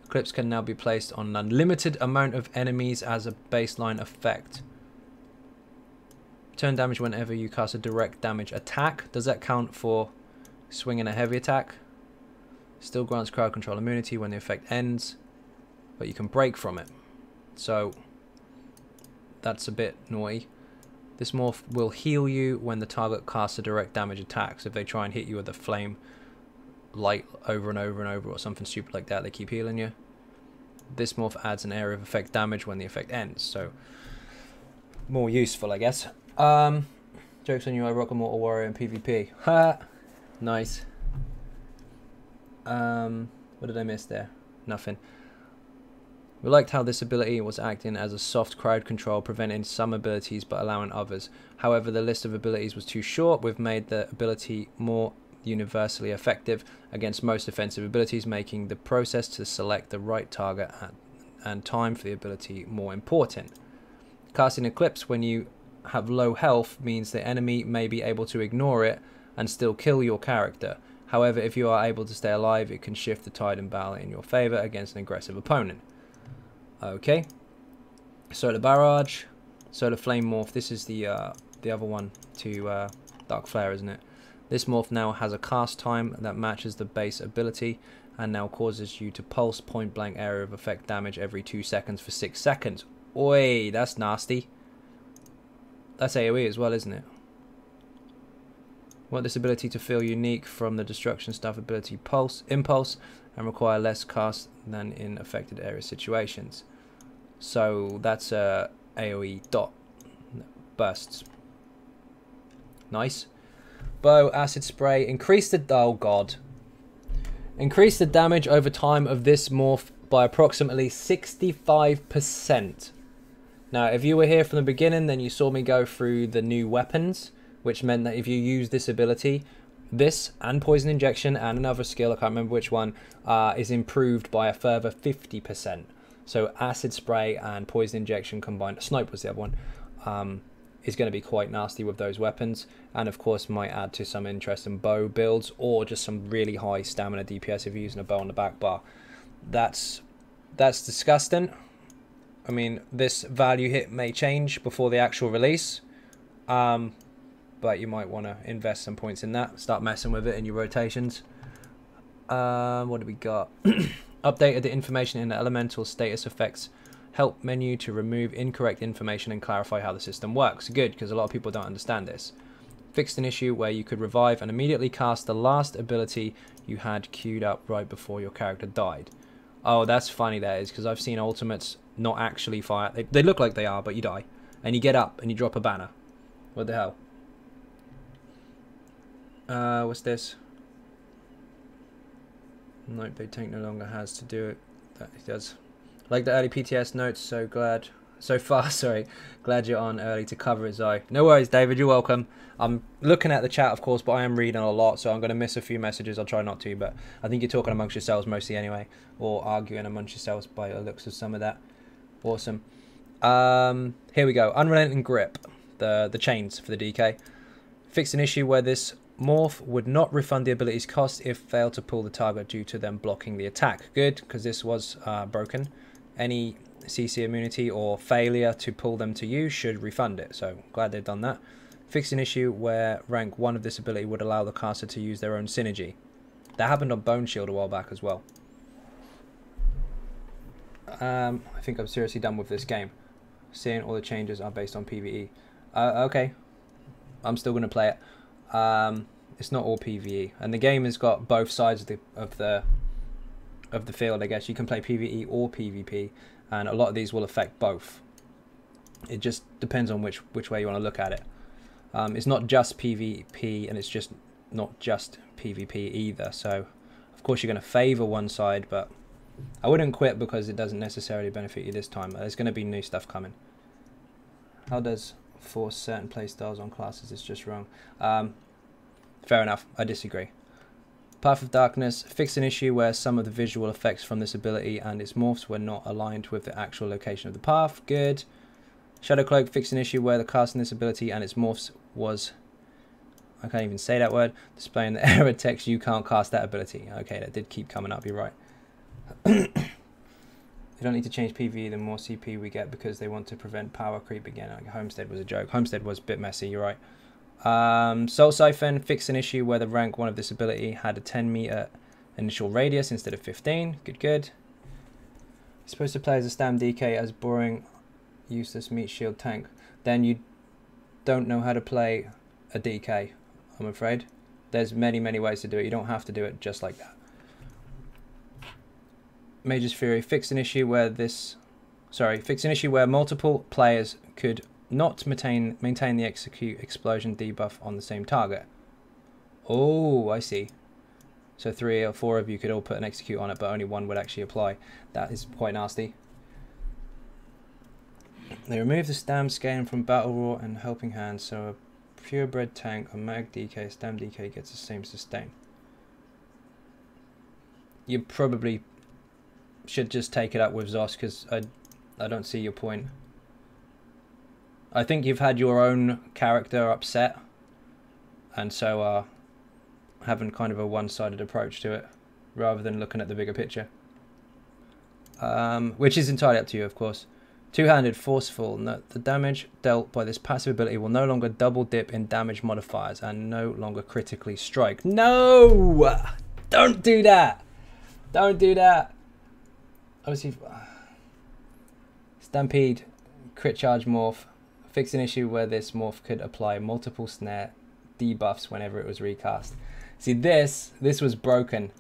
Eclipse can now be placed on an unlimited amount of enemies as a baseline effect. Turn damage whenever you cast a direct damage attack. Does that count for swinging a heavy attack? Still grants crowd control immunity when the effect ends, but you can break from it. So that's a bit naughty. This morph will heal you when the target casts a direct damage attack. So if they try and hit you with a flame light over and over and over or something stupid like that, they keep healing you. This morph adds an area of effect damage when the effect ends, so more useful, I guess. Jokes on you, I rock a Mortal Warrior in PvP. Ha! Nice. What did I miss there? Nothing. We liked how this ability was acting as a soft crowd control, preventing some abilities but allowing others. However, the list of abilities was too short. We've made the ability more universally effective against most offensive abilities, making the process to select the right target and time for the ability more important. Casting Eclipse when you have low health means the enemy may be able to ignore it and still kill your character. However, if you are able to stay alive, it can shift the tide in battle in your favor against an aggressive opponent. Okay. Solar Barrage, Solar Flame Morph. This is the other one to Dark Flare, isn't it? This morph now has a cast time that matches the base ability and now causes you to pulse point blank area of effect damage every 2 seconds for 6 seconds. Oi, that's nasty. That's AoE as well, isn't it? Want this ability to feel unique from the destruction stuff ability Impulse and require less cast than in affected area situations. So that's a AoE dot bursts. Nice. Bow, acid spray, increase the damage over time of this morph by approximately 65%. Now, if you were here from the beginning, then you saw me go through the new weapons, which meant that if you use this ability, this and poison injection and another skill, I can't remember which one, is improved by a further 50%. So acid spray and poison injection combined, snipe was the other one, is going to be quite nasty with those weapons, and of course might add to some interesting bow builds or just some really high stamina DPS if you're using a bow on the back bar. That's disgusting. I mean, this value hit may change before the actual release, but you might want to invest some points in that, start messing with it in your rotations. What do we got? Updated the information in the elemental status effects help menu to remove incorrect information and clarify how the system works. Good, because a lot of people don't understand this. Fixed an issue where you could revive and immediately cast the last ability you had queued up right before your character died. Oh, that's funny, that is, because I've seen ultimates not actually fire. They look like they are, but you die. And you get up and you drop a banner. What the hell? What's this? Nope, they tank no longer has to do it. That it does. Like the early PTS notes, so glad you're on early to cover it, Zoe. No worries, David, you're welcome. I'm looking at the chat, of course, but I am reading a lot, so I'm going to miss a few messages. I'll try not to, but I think you're talking amongst yourselves mostly anyway, or arguing amongst yourselves by the looks of some of that. Awesome. Here we go. Unrelenting Grip, the chains for the DK. Fixed an issue where this morph would not refund the ability's cost if failed to pull the target due to them blocking the attack. Good, because this was broken. Any CC immunity or failure to pull them to you should refund it, so glad they've done that. Fixed an issue where rank 1 of this ability would allow the caster to use their own synergy. That happened on Bone Shield a while back as well. I think I'm seriously done with this game. Seeing all the changes are based on PvE. Okay, I'm still going to play it. It's not all PvE, and the game has got both sides of the field, I guess. You can play PvE or PvP, and a lot of these will affect both. It just depends on which way you want to look at it. It's not just PvP, and it's just not just PvP either. So, of course, you're going to favor one side, but I wouldn't quit because it doesn't necessarily benefit you this time. There's going to be new stuff coming. How does force certain playstyles on classes? It's just wrong. Fair enough. I disagree. Path of Darkness. Fix an issue where some of the visual effects from this ability and its morphs were not aligned with the actual location of the path. Good. Shadow Cloak. Fix an issue where the casting this ability and its morphs was... I can't even say that word. Displaying the error text, you can't cast that ability. Okay, that did keep coming up. You're right. You don't need to change PvE the more CP we get because they want to prevent power creep again. Like Homestead was a joke. Homestead was a bit messy, you're right. Soul Siphon, fix an issue where the rank 1 of this ability had a 10 meter initial radius instead of 15. Good, good. You're supposed to play as a Stam DK as boring, useless meat shield tank. Then you don't know how to play a DK, I'm afraid. There's many, many ways to do it. You don't have to do it just like that. Mage's Fury, fix an issue where multiple players could not maintain the execute explosion debuff on the same target. Oh, I see. So 3 or 4 of you could all put an execute on it, but only one would actually apply. That is quite nasty. They remove the Stam scaling from Battle Roar and Helping Hand, so a purebred tank, a Mag DK, Stam DK gets the same sustain. You probably should just take it up with Zos, because I don't see your point. I think you've had your own character upset, and so having kind of a one-sided approach to it rather than looking at the bigger picture, which is entirely up to you, of course. Two-handed forceful. No, the damage dealt by this passive ability will no longer double dip in damage modifiers and no longer critically strike. No, don't do that. Don't do that. Obviously, Stampede, crit charge morph, fix an issue where this morph could apply multiple snare debuffs whenever it was recast. See, this was broken,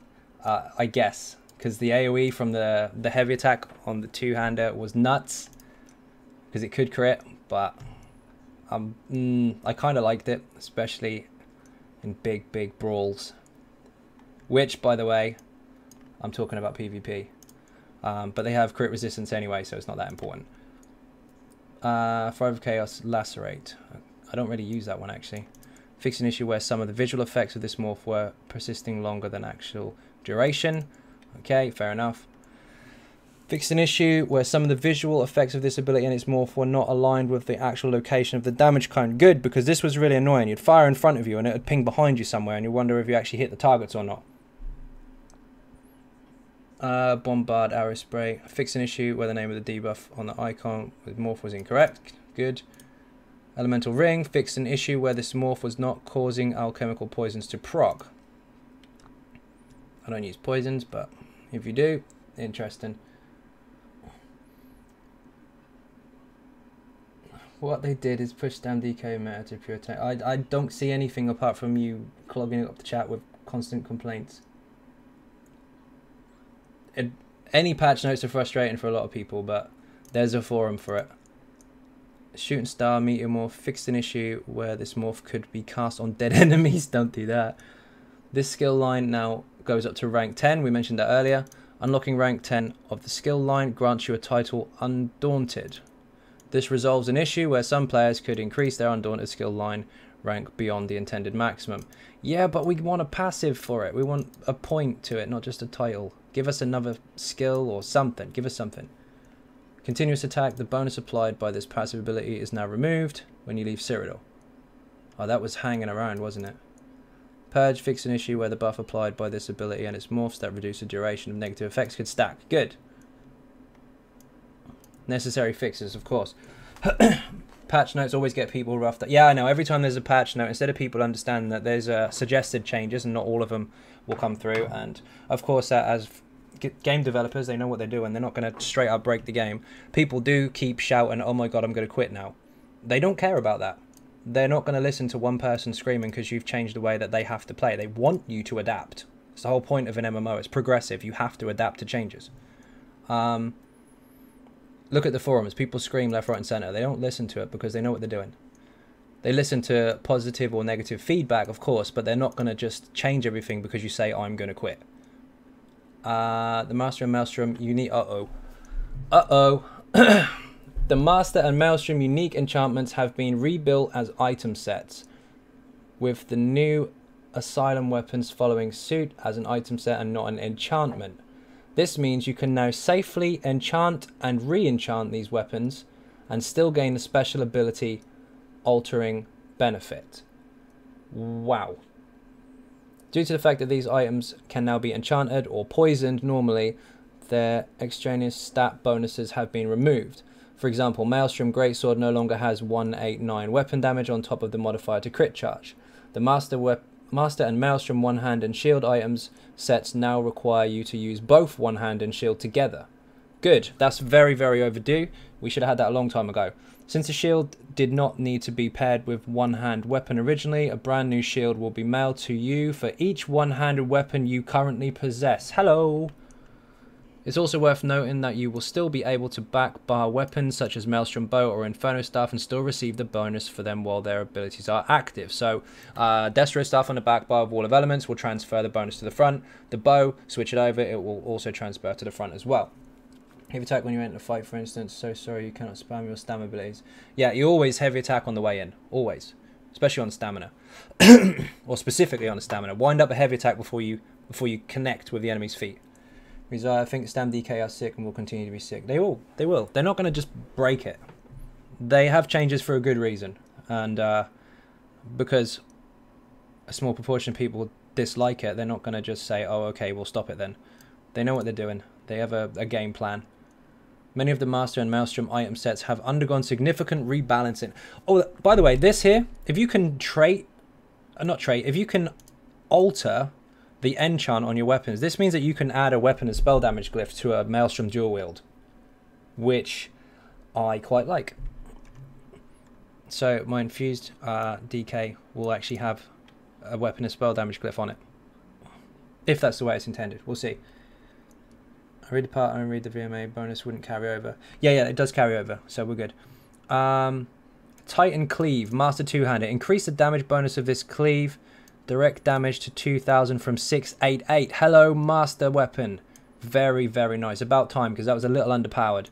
I guess, because the AoE from the heavy attack on the two-hander was nuts, because it could crit, but I kind of liked it, especially in big brawls, which, by the way, I'm talking about PvP. But they have crit resistance anyway, so it's not that important. Fire of Chaos, Lacerate. I don't really use that one, actually. Fix an issue where some of the visual effects of this morph were persisting longer than actual duration. Okay, fair enough. Fix an issue where some of the visual effects of this ability and its morph were not aligned with the actual location of the damage cone. Good, because this was really annoying. You'd fire in front of you and it would ping behind you somewhere, and you wonder if you actually hit the targets or not. Bombard, arrow spray. Fix an issue where the name of the debuff on the icon with morph was incorrect. Good. Elemental ring. Fix an issue where this morph was not causing alchemical poisons to proc. I don't use poisons, but if you do, interesting. What they did is push down DK meta to pure tank. I don't see anything apart from you clogging up the chat with constant complaints. Any patch notes are frustrating for a lot of people, but there's a forum for it. Shooting star meteor morph. Fixed an issue where this morph could be cast on dead enemies. Don't do that. This skill line now goes up to rank 10. We mentioned that earlier. Unlocking rank 10 of the skill line grants you a title Undaunted. This resolves an issue where some players could increase their Undaunted skill line rank beyond the intended maximum. Yeah, but we want a passive for it. We want a point to it, not just a title. Give us another skill or something. Give us something. Continuous attack. The bonus applied by this passive ability is now removed when you leave Cyrodiil. Oh, that was hanging around, wasn't it? Purge. Fix an issue where the buff applied by this ability and its morphs that reduce the duration of negative effects could stack. Good. Necessary fixes, of course. Patch notes always get people roughed up. Yeah, I know. Every time there's a patch note, instead of people understanding that there's suggested changes and not all of them will come through, and of course as game developers, they know what they're doing. They're not going to straight up break the game. People do keep shouting, oh my god, I'm going to quit now. They don't care about that. They're not going to listen to one person screaming because you've changed the way that they have to play. They want you to adapt. It's the whole point of an MMO. It's progressive. You have to adapt to changes. Look at the forums. People scream left, right, and center. They don't listen to it because they know what they're doing. They listen to positive or negative feedback, of course, but they're not going to just change everything because you say, I'm going to quit. The Master and Maelstrom unique... Uh-oh. The Master and Maelstrom unique enchantments have been rebuilt as item sets, with the new Asylum weapons following suit as an item set and not an enchantment. This means you can now safely enchant and re-enchant these weapons and still gain the special ability altering benefit. Wow. Due to the fact that these items can now be enchanted or poisoned normally, their extraneous stat bonuses have been removed. For example, Maelstrom Greatsword no longer has 189 weapon damage on top of the modifier to crit charge. The Master and Maelstrom one hand and shield items sets now require you to use both one hand and shield together. Good, that's very, very overdue. We should have had that a long time ago. Since the shield did not need to be paired with one-hand weapon originally, a brand new shield will be mailed to you for each one-handed weapon you currently possess. Hello! It's also worth noting that you will still be able to back bar weapons such as Maelstrom Bow or Inferno Staff and still receive the bonus for them while their abilities are active. So, Destro Staff on the back bar of Wall of Elements will transfer the bonus to the front. The bow, switch it over, it will also transfer to the front as well. Heavy attack when you enter a fight, for instance. So sorry you cannot spam your stamina abilities. Yeah, you always heavy attack on the way in. Always. Especially on stamina. Or specifically on the stamina. Wind up a heavy attack before you connect with the enemy's feet. I think Stam DK are sick and will continue to be sick. They will. They're not going to just break it. They have changes for a good reason. And because a small proportion of people dislike it, they're not going to just say, oh, okay, we'll stop it then. They know what they're doing. They have a game plan. Many of the Master and Maelstrom item sets have undergone significant rebalancing. Oh, by the way, this here, if you can if you can alter the enchant on your weapons, this means that you can add a weapon and spell damage glyph to a Maelstrom dual wield, which I quite like. So my infused DK will actually have a weapon and spell damage glyph on it, if that's the way it's intended. We'll see. I read the part and read the VMA bonus wouldn't carry over. Yeah, it does carry over, so we're good. Titan Cleave, Master Two-Hander. Increase the damage bonus of this cleave. Direct damage to 2000 from 688. Hello, Master Weapon. Very, very nice. About time, because that was a little underpowered.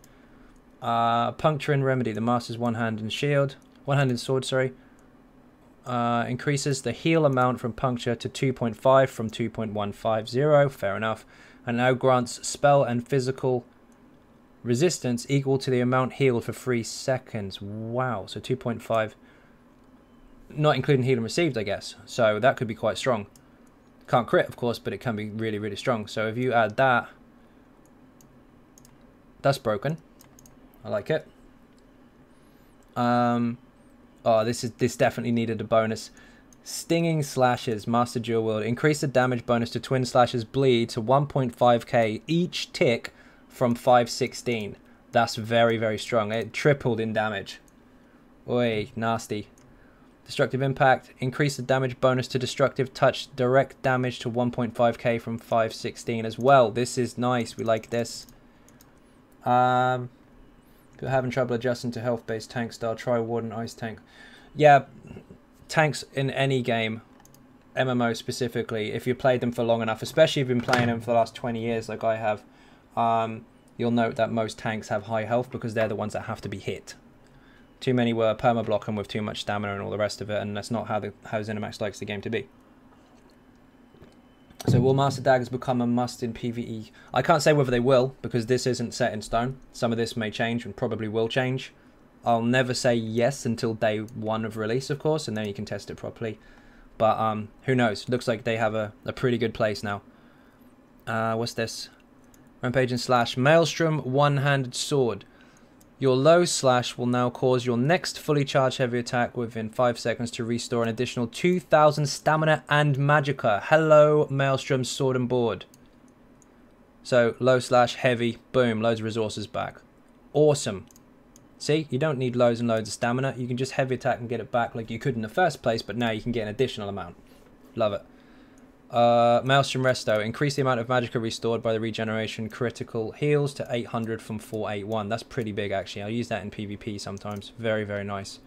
Puncture and Remedy, the Master's one-handed shield. One-handed sword, sorry. Increases the heal amount from Puncture to 2.5 from 2.150. Fair enough. And now grants spell and physical resistance equal to the amount healed for 3 seconds. Wow, so 2.5. Not including healing received, I guess. So that could be quite strong. Can't crit, of course, but it can be really, really strong. So if you add that, that's broken. I like it. Oh, this definitely needed a bonus. Stinging Slashes, Master Dual Wield. Increase the damage bonus to Twin Slashes Bleed to 1.5k each tick from 516. That's very, very strong. It tripled in damage. Oi, nasty. Destructive Impact. Increase the damage bonus to Destructive Touch direct damage to 1.5k from 516 as well. This is nice. We like this. If you're having trouble adjusting to health-based tank style, try Warden Ice Tank. Yeah, tanks in any game, MMO specifically, if you played them for long enough, especially if you've been playing them for the last 20 years like I have, you'll note that most tanks have high health because they're the ones that have to be hit. Too many were perma-blocking with too much stamina and all the rest of it, and that's not how ZeniMax likes the game to be. So will Master Daggers become a must in PvE? I can't say whether they will, because this isn't set in stone. Some of this may change and probably will change. I'll never say yes until day 1 of release, of course, and then you can test it properly. But who knows? Looks like they have a pretty good place now. What's this? Rampage and Slash. Maelstrom one-handed sword. Your low slash will now cause your next fully charged heavy attack within 5 seconds to restore an additional 2000 stamina and magicka. Hello, Maelstrom sword and board. So, low slash, heavy, boom, loads of resources back. Awesome. See, you don't need loads and loads of stamina. You can just heavy attack and get it back like you could in the first place, but now you can get an additional amount. Love it. Maelstrom Resto. Increase the amount of magicka restored by the regeneration critical heals to 800 from 481. That's pretty big, actually. I'll use that in PvP sometimes. Very, very nice.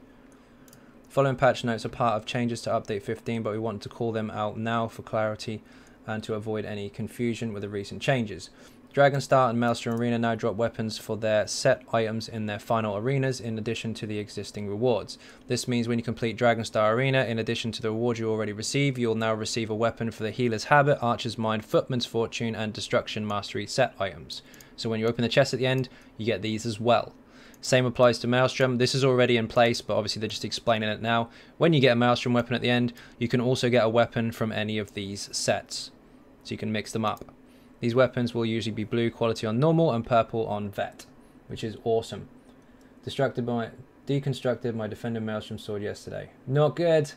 Following patch notes are part of changes to update 15, but we want to call them out now for clarity and to avoid any confusion with the recent changes. Dragonstar and Maelstrom Arena now drop weapons for their set items in their final arenas in addition to the existing rewards. This means when you complete Dragonstar Arena, in addition to the rewards you already receive, you'll now receive a weapon for the Healer's Habit, Archer's Mind, Footman's Fortune and Destruction Mastery set items. So when you open the chest at the end, you get these as well. Same applies to Maelstrom. This is already in place, but obviously they're just explaining it now. When you get a Maelstrom weapon at the end, you can also get a weapon from any of these sets. So you can mix them up. These weapons will usually be blue quality on normal and purple on vet, which is awesome. Deconstructed my Defender Maelstrom sword yesterday. Not good.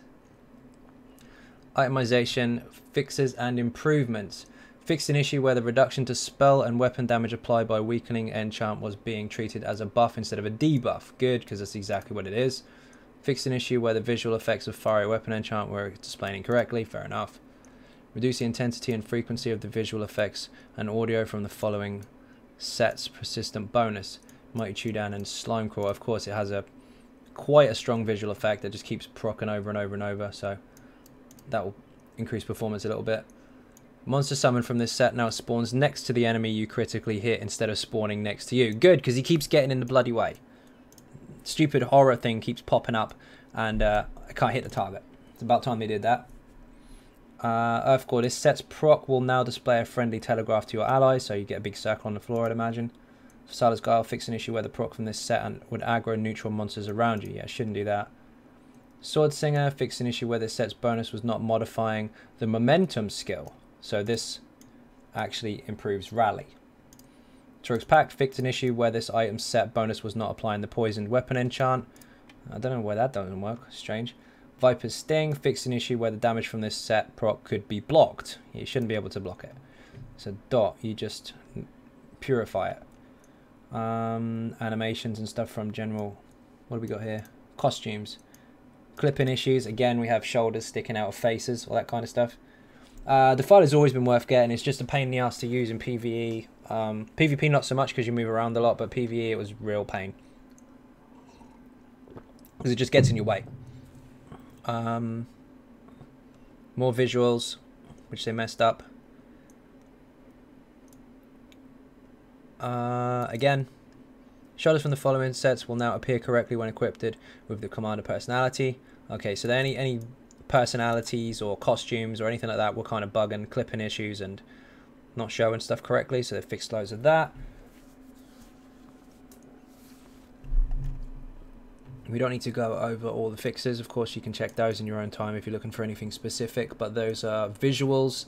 Itemization, fixes and improvements. Fixed an issue where the reduction to spell and weapon damage applied by weakening enchant was being treated as a buff instead of a debuff. Good, because that's exactly what it is. Fixed an issue where the visual effects of fiery weapon enchant were displayed incorrectly. Fair enough. Reduce the intensity and frequency of the visual effects and audio from the following sets. Persistent bonus. Mighty Chew Down and Slime Crawl. Of course, it has quite a strong visual effect that just keeps proccing over and over and over. So that will increase performance a little bit. Monster summoned from this set now spawns next to the enemy you critically hit instead of spawning next to you. Good, because he keeps getting in the bloody way. Stupid horror thing keeps popping up and I can't hit the target. It's about time they did that. Earthcore, this set's proc will now display a friendly telegraph to your allies, so you get a big circle on the floor, I'd imagine. Silas Guile, fix an issue where the proc from this set and would aggro neutral monsters around you. Yeah, shouldn't do that. Sword Singer, fix an issue where this set's bonus was not modifying the momentum skill, so this actually improves rally. Trux Pact, fix an issue where this item's set bonus was not applying the poisoned weapon enchant. I don't know why that doesn't work, strange. Viper's Sting, fix an issue where the damage from this set proc could be blocked. You shouldn't be able to block it. So dot, you just purify it. Animations and stuff from general. What do we got here? Costumes. Clipping issues. Again, we have shoulders sticking out of faces, all that kind of stuff. The file has always been worth getting. It's just a pain in the ass to use in PvE. PvP not so much because you move around a lot, but PvE it was real pain. Because it just gets in your way. More visuals, which they messed up. Again, shoulders from the following sets will now appear correctly when equipped with the commander personality. Okay, so any personalities or costumes or anything like that were kind of bugging, clipping issues and not showing stuff correctly, so they fixed loads of that. We don't need to go over all the fixes. Of course, you can check those in your own time if you're looking for anything specific, but those are visuals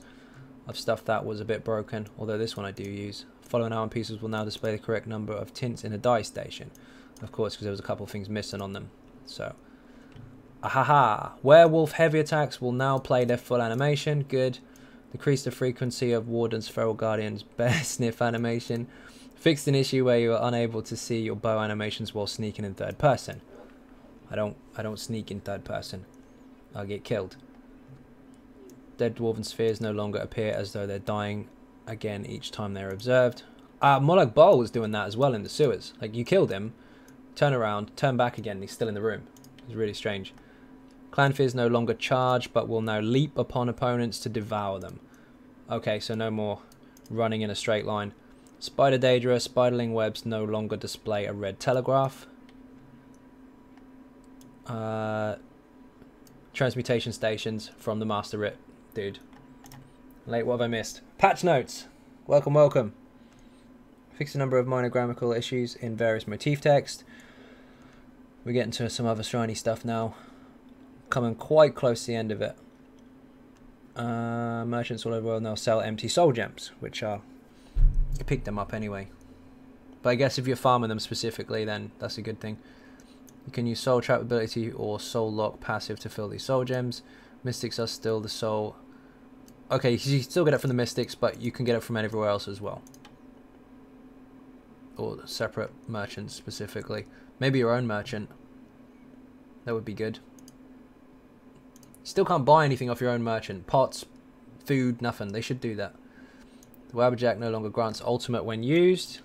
of stuff that was a bit broken, although this one I do use. Following arm pieces will now display the correct number of tints in a die station. Of course, because there was a couple of things missing on them. So, ahaha. Werewolf heavy attacks will now play their full animation. Good. Decrease the frequency of Warden's Feral Guardian's bear sniff animation. Fixed an issue where you are unable to see your bow animations while sneaking in third person. I don't sneak in third person. I'll get killed. Dead dwarven spheres no longer appear as though they're dying again each time they're observed. Molag Bal was doing that as well in the sewers. Like, you killed him, turn around, turn back again, and he's still in the room. It's really strange. Clan fears no longer charge, but will now leap upon opponents to devour them. Okay, so no more running in a straight line. Spider Daedra, spiderling webs no longer display a red telegraph. Transmutation stations from the Master Writ. Dude. Late, what have I missed? Patch notes! Welcome, welcome. Fix a number of minor grammatical issues in various motif text. We're getting to some other shiny stuff now. Coming quite close to the end of it. Merchants all over the world now sell empty soul gems, which are... You pick them up anyway. But I guess if you're farming them specifically, then that's a good thing. You can use soul trap ability or soul lock passive to fill these soul gems. Mystics are still the soul... Okay, you still get it from the mystics, but you can get it from everywhere else as well. Or separate merchants specifically. Maybe your own merchant. That would be good. Still can't buy anything off your own merchant. Pots, food, nothing. They should do that. The Wabberjack no longer grants ultimate when used.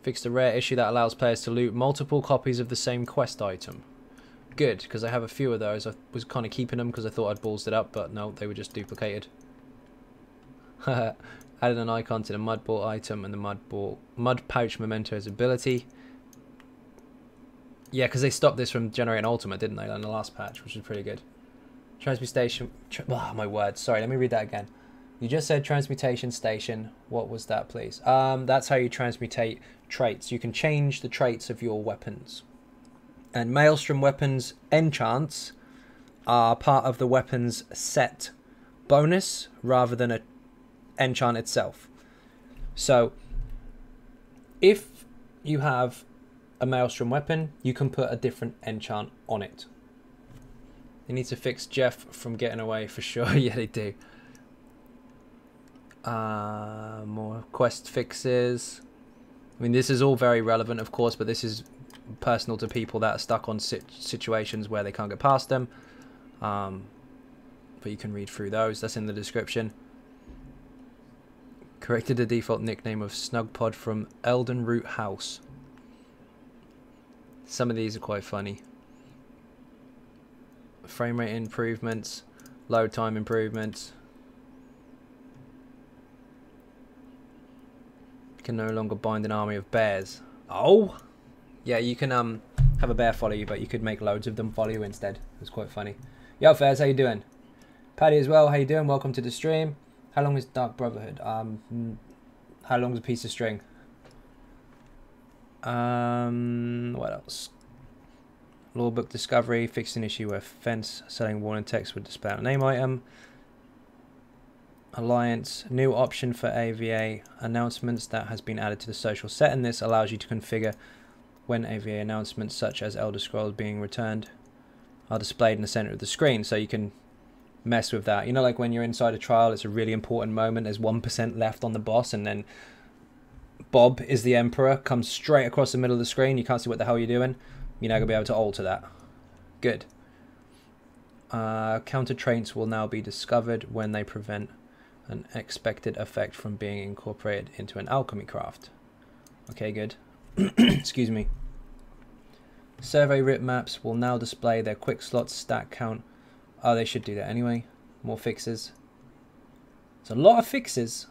Fixed a rare issue that allows players to loot multiple copies of the same quest item. Good, because I have a few of those. I was kind of keeping them because I thought I'd ballsed it up, but no, they were just duplicated. Added an icon to the mud ball item and the mud pouch memento's ability. Yeah, because they stopped this from generating ultimate, didn't they, in the last patch, which is pretty good. Transmutation. Oh, my word. Sorry, let me read that again. You just said transmutation station. What was that, please? That's how you transmutate traits. You can change the traits of your weapons. And Maelstrom weapons enchants are part of the weapon's set bonus rather than a enchant itself. So if you have a Maelstrom weapon, you can put a different enchant on it. They need to fix Jeff from getting away for sure. Yeah, they do. More quest fixes. I mean, this is all very relevant, of course, but this is personal to people that are stuck on situations where they can't get past them. But you can read through those. That's in the description. Corrected the default nickname of Snugpod from Elden Root House. Some of these are quite funny. Frame rate improvements, load time improvements. You can no longer bind an army of bears. Oh, yeah, you can have a bear follow you, but you could make loads of them follow you instead. It was quite funny. Yo, Fairs, how you doing? Paddy as well, how you doing? Welcome to the stream. How long is Dark Brotherhood? How long is a piece of string? What else? Law book discovery, fixed an issue where fence selling warning text would display a name item. Alliance, new option for AVA announcements that has been added to the social setting. This allows you to configure when AVA announcements such as Elder Scrolls being returned are displayed in the center of the screen, so you can mess with that. You know, like when you're inside a trial, it's a really important moment, there's 1% left on the boss, and then Bob is the Emperor, comes straight across the middle of the screen, you can't see what the hell you're doing. You're now going to be able to alter that. Good. Counter traits will now be discovered when they prevent an expected effect from being incorporated into an alchemy craft. Okay, good. Excuse me. Survey rip maps will now display their quick slots stack count. Oh, they should do that anyway. More fixes. It's a lot of fixes.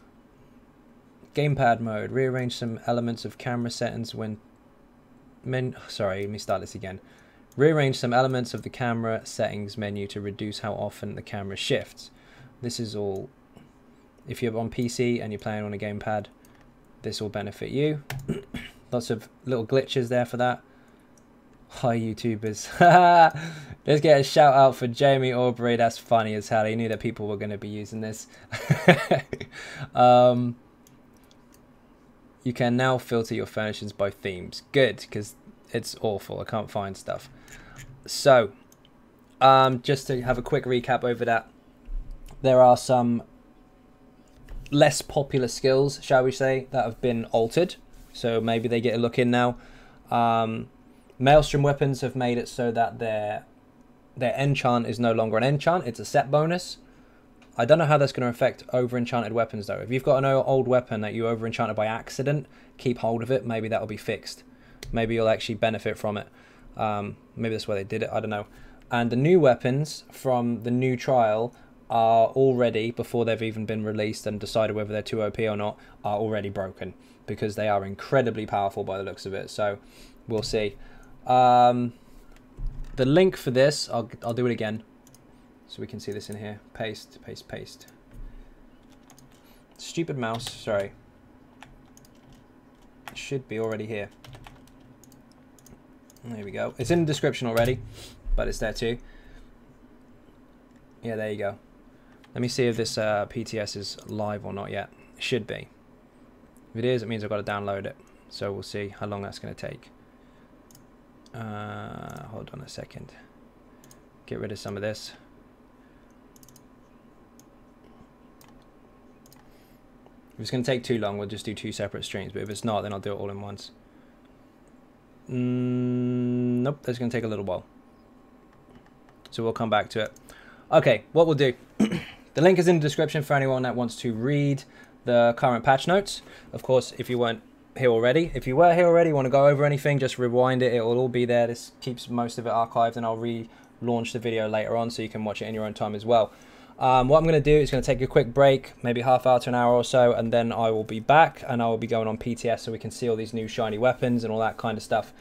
Gamepad mode. Rearrange some elements of camera settings when... Sorry, let me start this again. Rearrange some elements of the camera settings menu to reduce how often the camera shifts. This is all... If you're on PC and you're playing on a gamepad, this will benefit you. Lots of little glitches there for that. Hi, YouTubers. Let's get a shout out for Jamie Aubrey. That's funny as hell. He knew that people were going to be using this. You can now filter your furnishings by themes. Good, because it's awful. I can't find stuff. So, just to have a quick recap over that, there are some less popular skills, shall we say, that have been altered. So maybe they get a look in now. Maelstrom weapons have made it so that their enchant is no longer an enchant. It's a set bonus. I don't know how that's going to affect over-enchanted weapons, though. If you've got an old weapon that you over-enchanted by accident, keep hold of it. Maybe that will be fixed. Maybe you'll actually benefit from it. Maybe that's why they did it. I don't know. And the new weapons from the new trial are already, before they've even been released and decided whether they're too OP or not, are already broken. Because they are incredibly powerful by the looks of it. So, we'll see. The link for this, I'll do it again. So we can see this in here. Paste, paste, paste. Stupid mouse, sorry. It should be already here. There we go. It's in the description already, but it's there too. Yeah, there you go. Let me see if this PTS is live or not yet. It should be. If it is, it means I've got to download it. So we'll see how long that's going to take. Hold on a second. Get rid of some of this. If it's going to take too long, we'll just do 2 separate streams. But if it's not, then I'll do it all in once. Nope, that's going to take a little while. So we'll come back to it. Okay, what we'll do. The link is in the description for anyone that wants to read the current patch notes. Of course, if you weren't here already, if you were here already, want to go over anything, just rewind it. It will all be there. This keeps most of it archived, and I'll relaunch the video later on so you can watch it in your own time as well. What I'm going to do is going to take a quick break, maybe half hour to an hour or so, and then I will be back, and I will be going on PTS so we can see all these new shiny weapons and all that kind of stuff,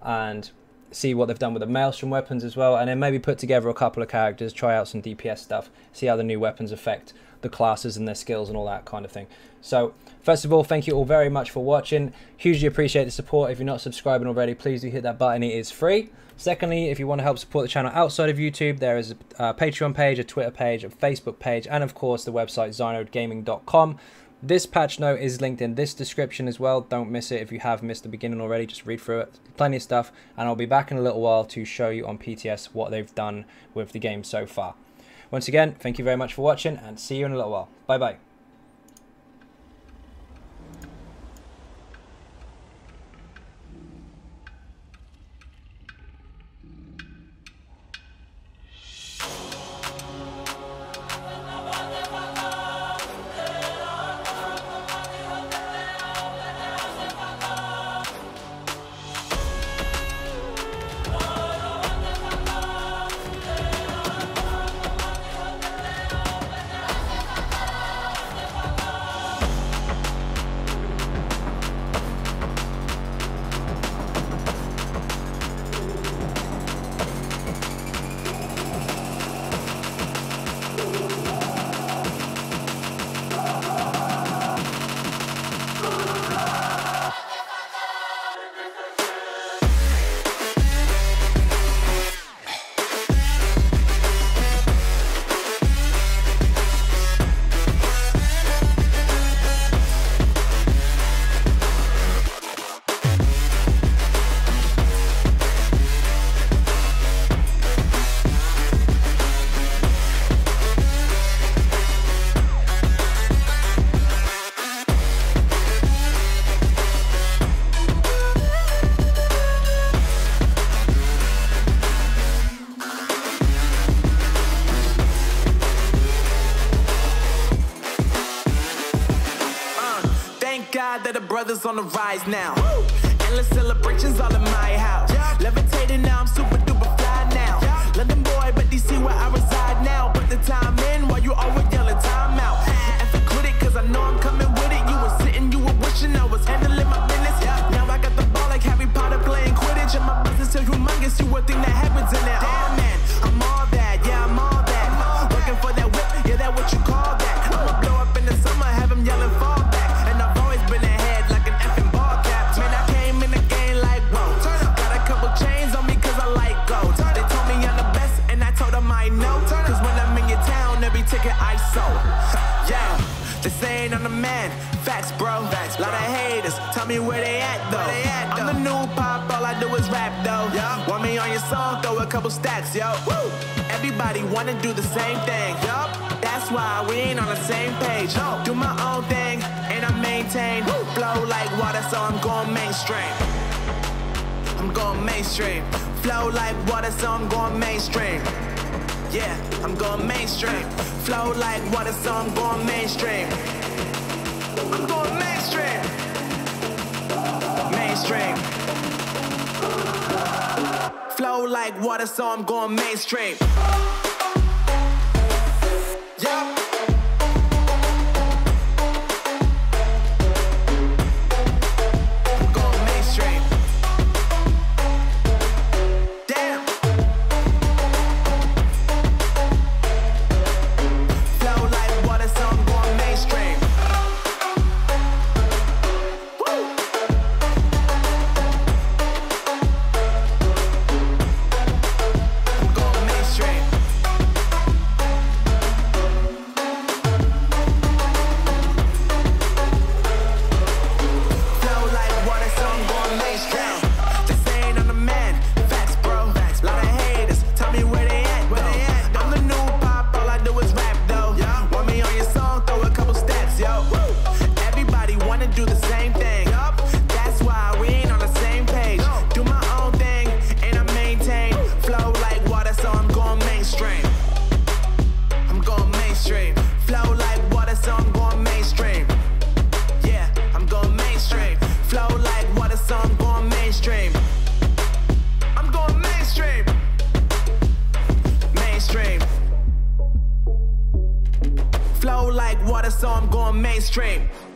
and see what they've done with the Maelstrom weapons as well, and then maybe put together a couple of characters, try out some DPS stuff, see how the new weapons affect the classes and their skills and all that kind of thing. So first of all, thank you all very much for watching. Hugely appreciate the support. If you're not subscribing already, please do hit that button. It is free. Secondly, if you want to help support the channel outside of YouTube, there is a Patreon page, a Twitter page, a Facebook page, and of course the website XynodeGaming.com. This patch note is linked in this description as well. Don't miss it. If you have missed the beginning already, just read through it. Plenty of stuff, and I'll be back in a little while to show you on PTS what they've done with the game so far. Once again, thank you very much for watching, and see you in a little while. Bye bye. That the brothers on the rise now. Woo! Endless celebrations all in my house. Yeah. Levitating now, I'm super duper fly now. Yeah. London boy, but DC where I reside now. Put the time in while you always yelling time out. And for quit it, cause I know I'm coming with it. You were sitting, you were wishing I was handling my business. Yeah. Now I got the ball like Harry Potter playing Quidditch. And my business is humongous, you would think that happens in there. Damn man, I'm all that, yeah, I'm all that. Working for that whip, yeah, that what you call that. I'ma blow up in the summer, have them yelling fall back. And I've always been ahead like an effing ball cap. Man, I came in the game like, whoa. Got a couple chains on me cause I like gold. They told me I'm the best and I told them I know. Cause when I'm in your town, every ticket I sold. Yeah, they saying I'm the man. Facts, bro. Facts, lot of haters. Tell me where they at though. I'm the new pop, all I do is rap though. Want me on your song, throw a couple stacks, yo. Woo! Everybody wanna do the same thing. Yup. That's why we ain't on the same page. No. Do my own thing and I maintain. Woo. Flow like water, so I'm going mainstream. I'm going mainstream. Flow like water, so I'm going mainstream. Yeah, I'm going mainstream. Flow like water, so I'm going mainstream. I'm going mainstream. Mainstream. Flow like water, so I'm going mainstream. Yeah. I'm going mainstream. Damn. Flow like water, so I'm going mainstream. Woo. I'm going mainstream. mainstream.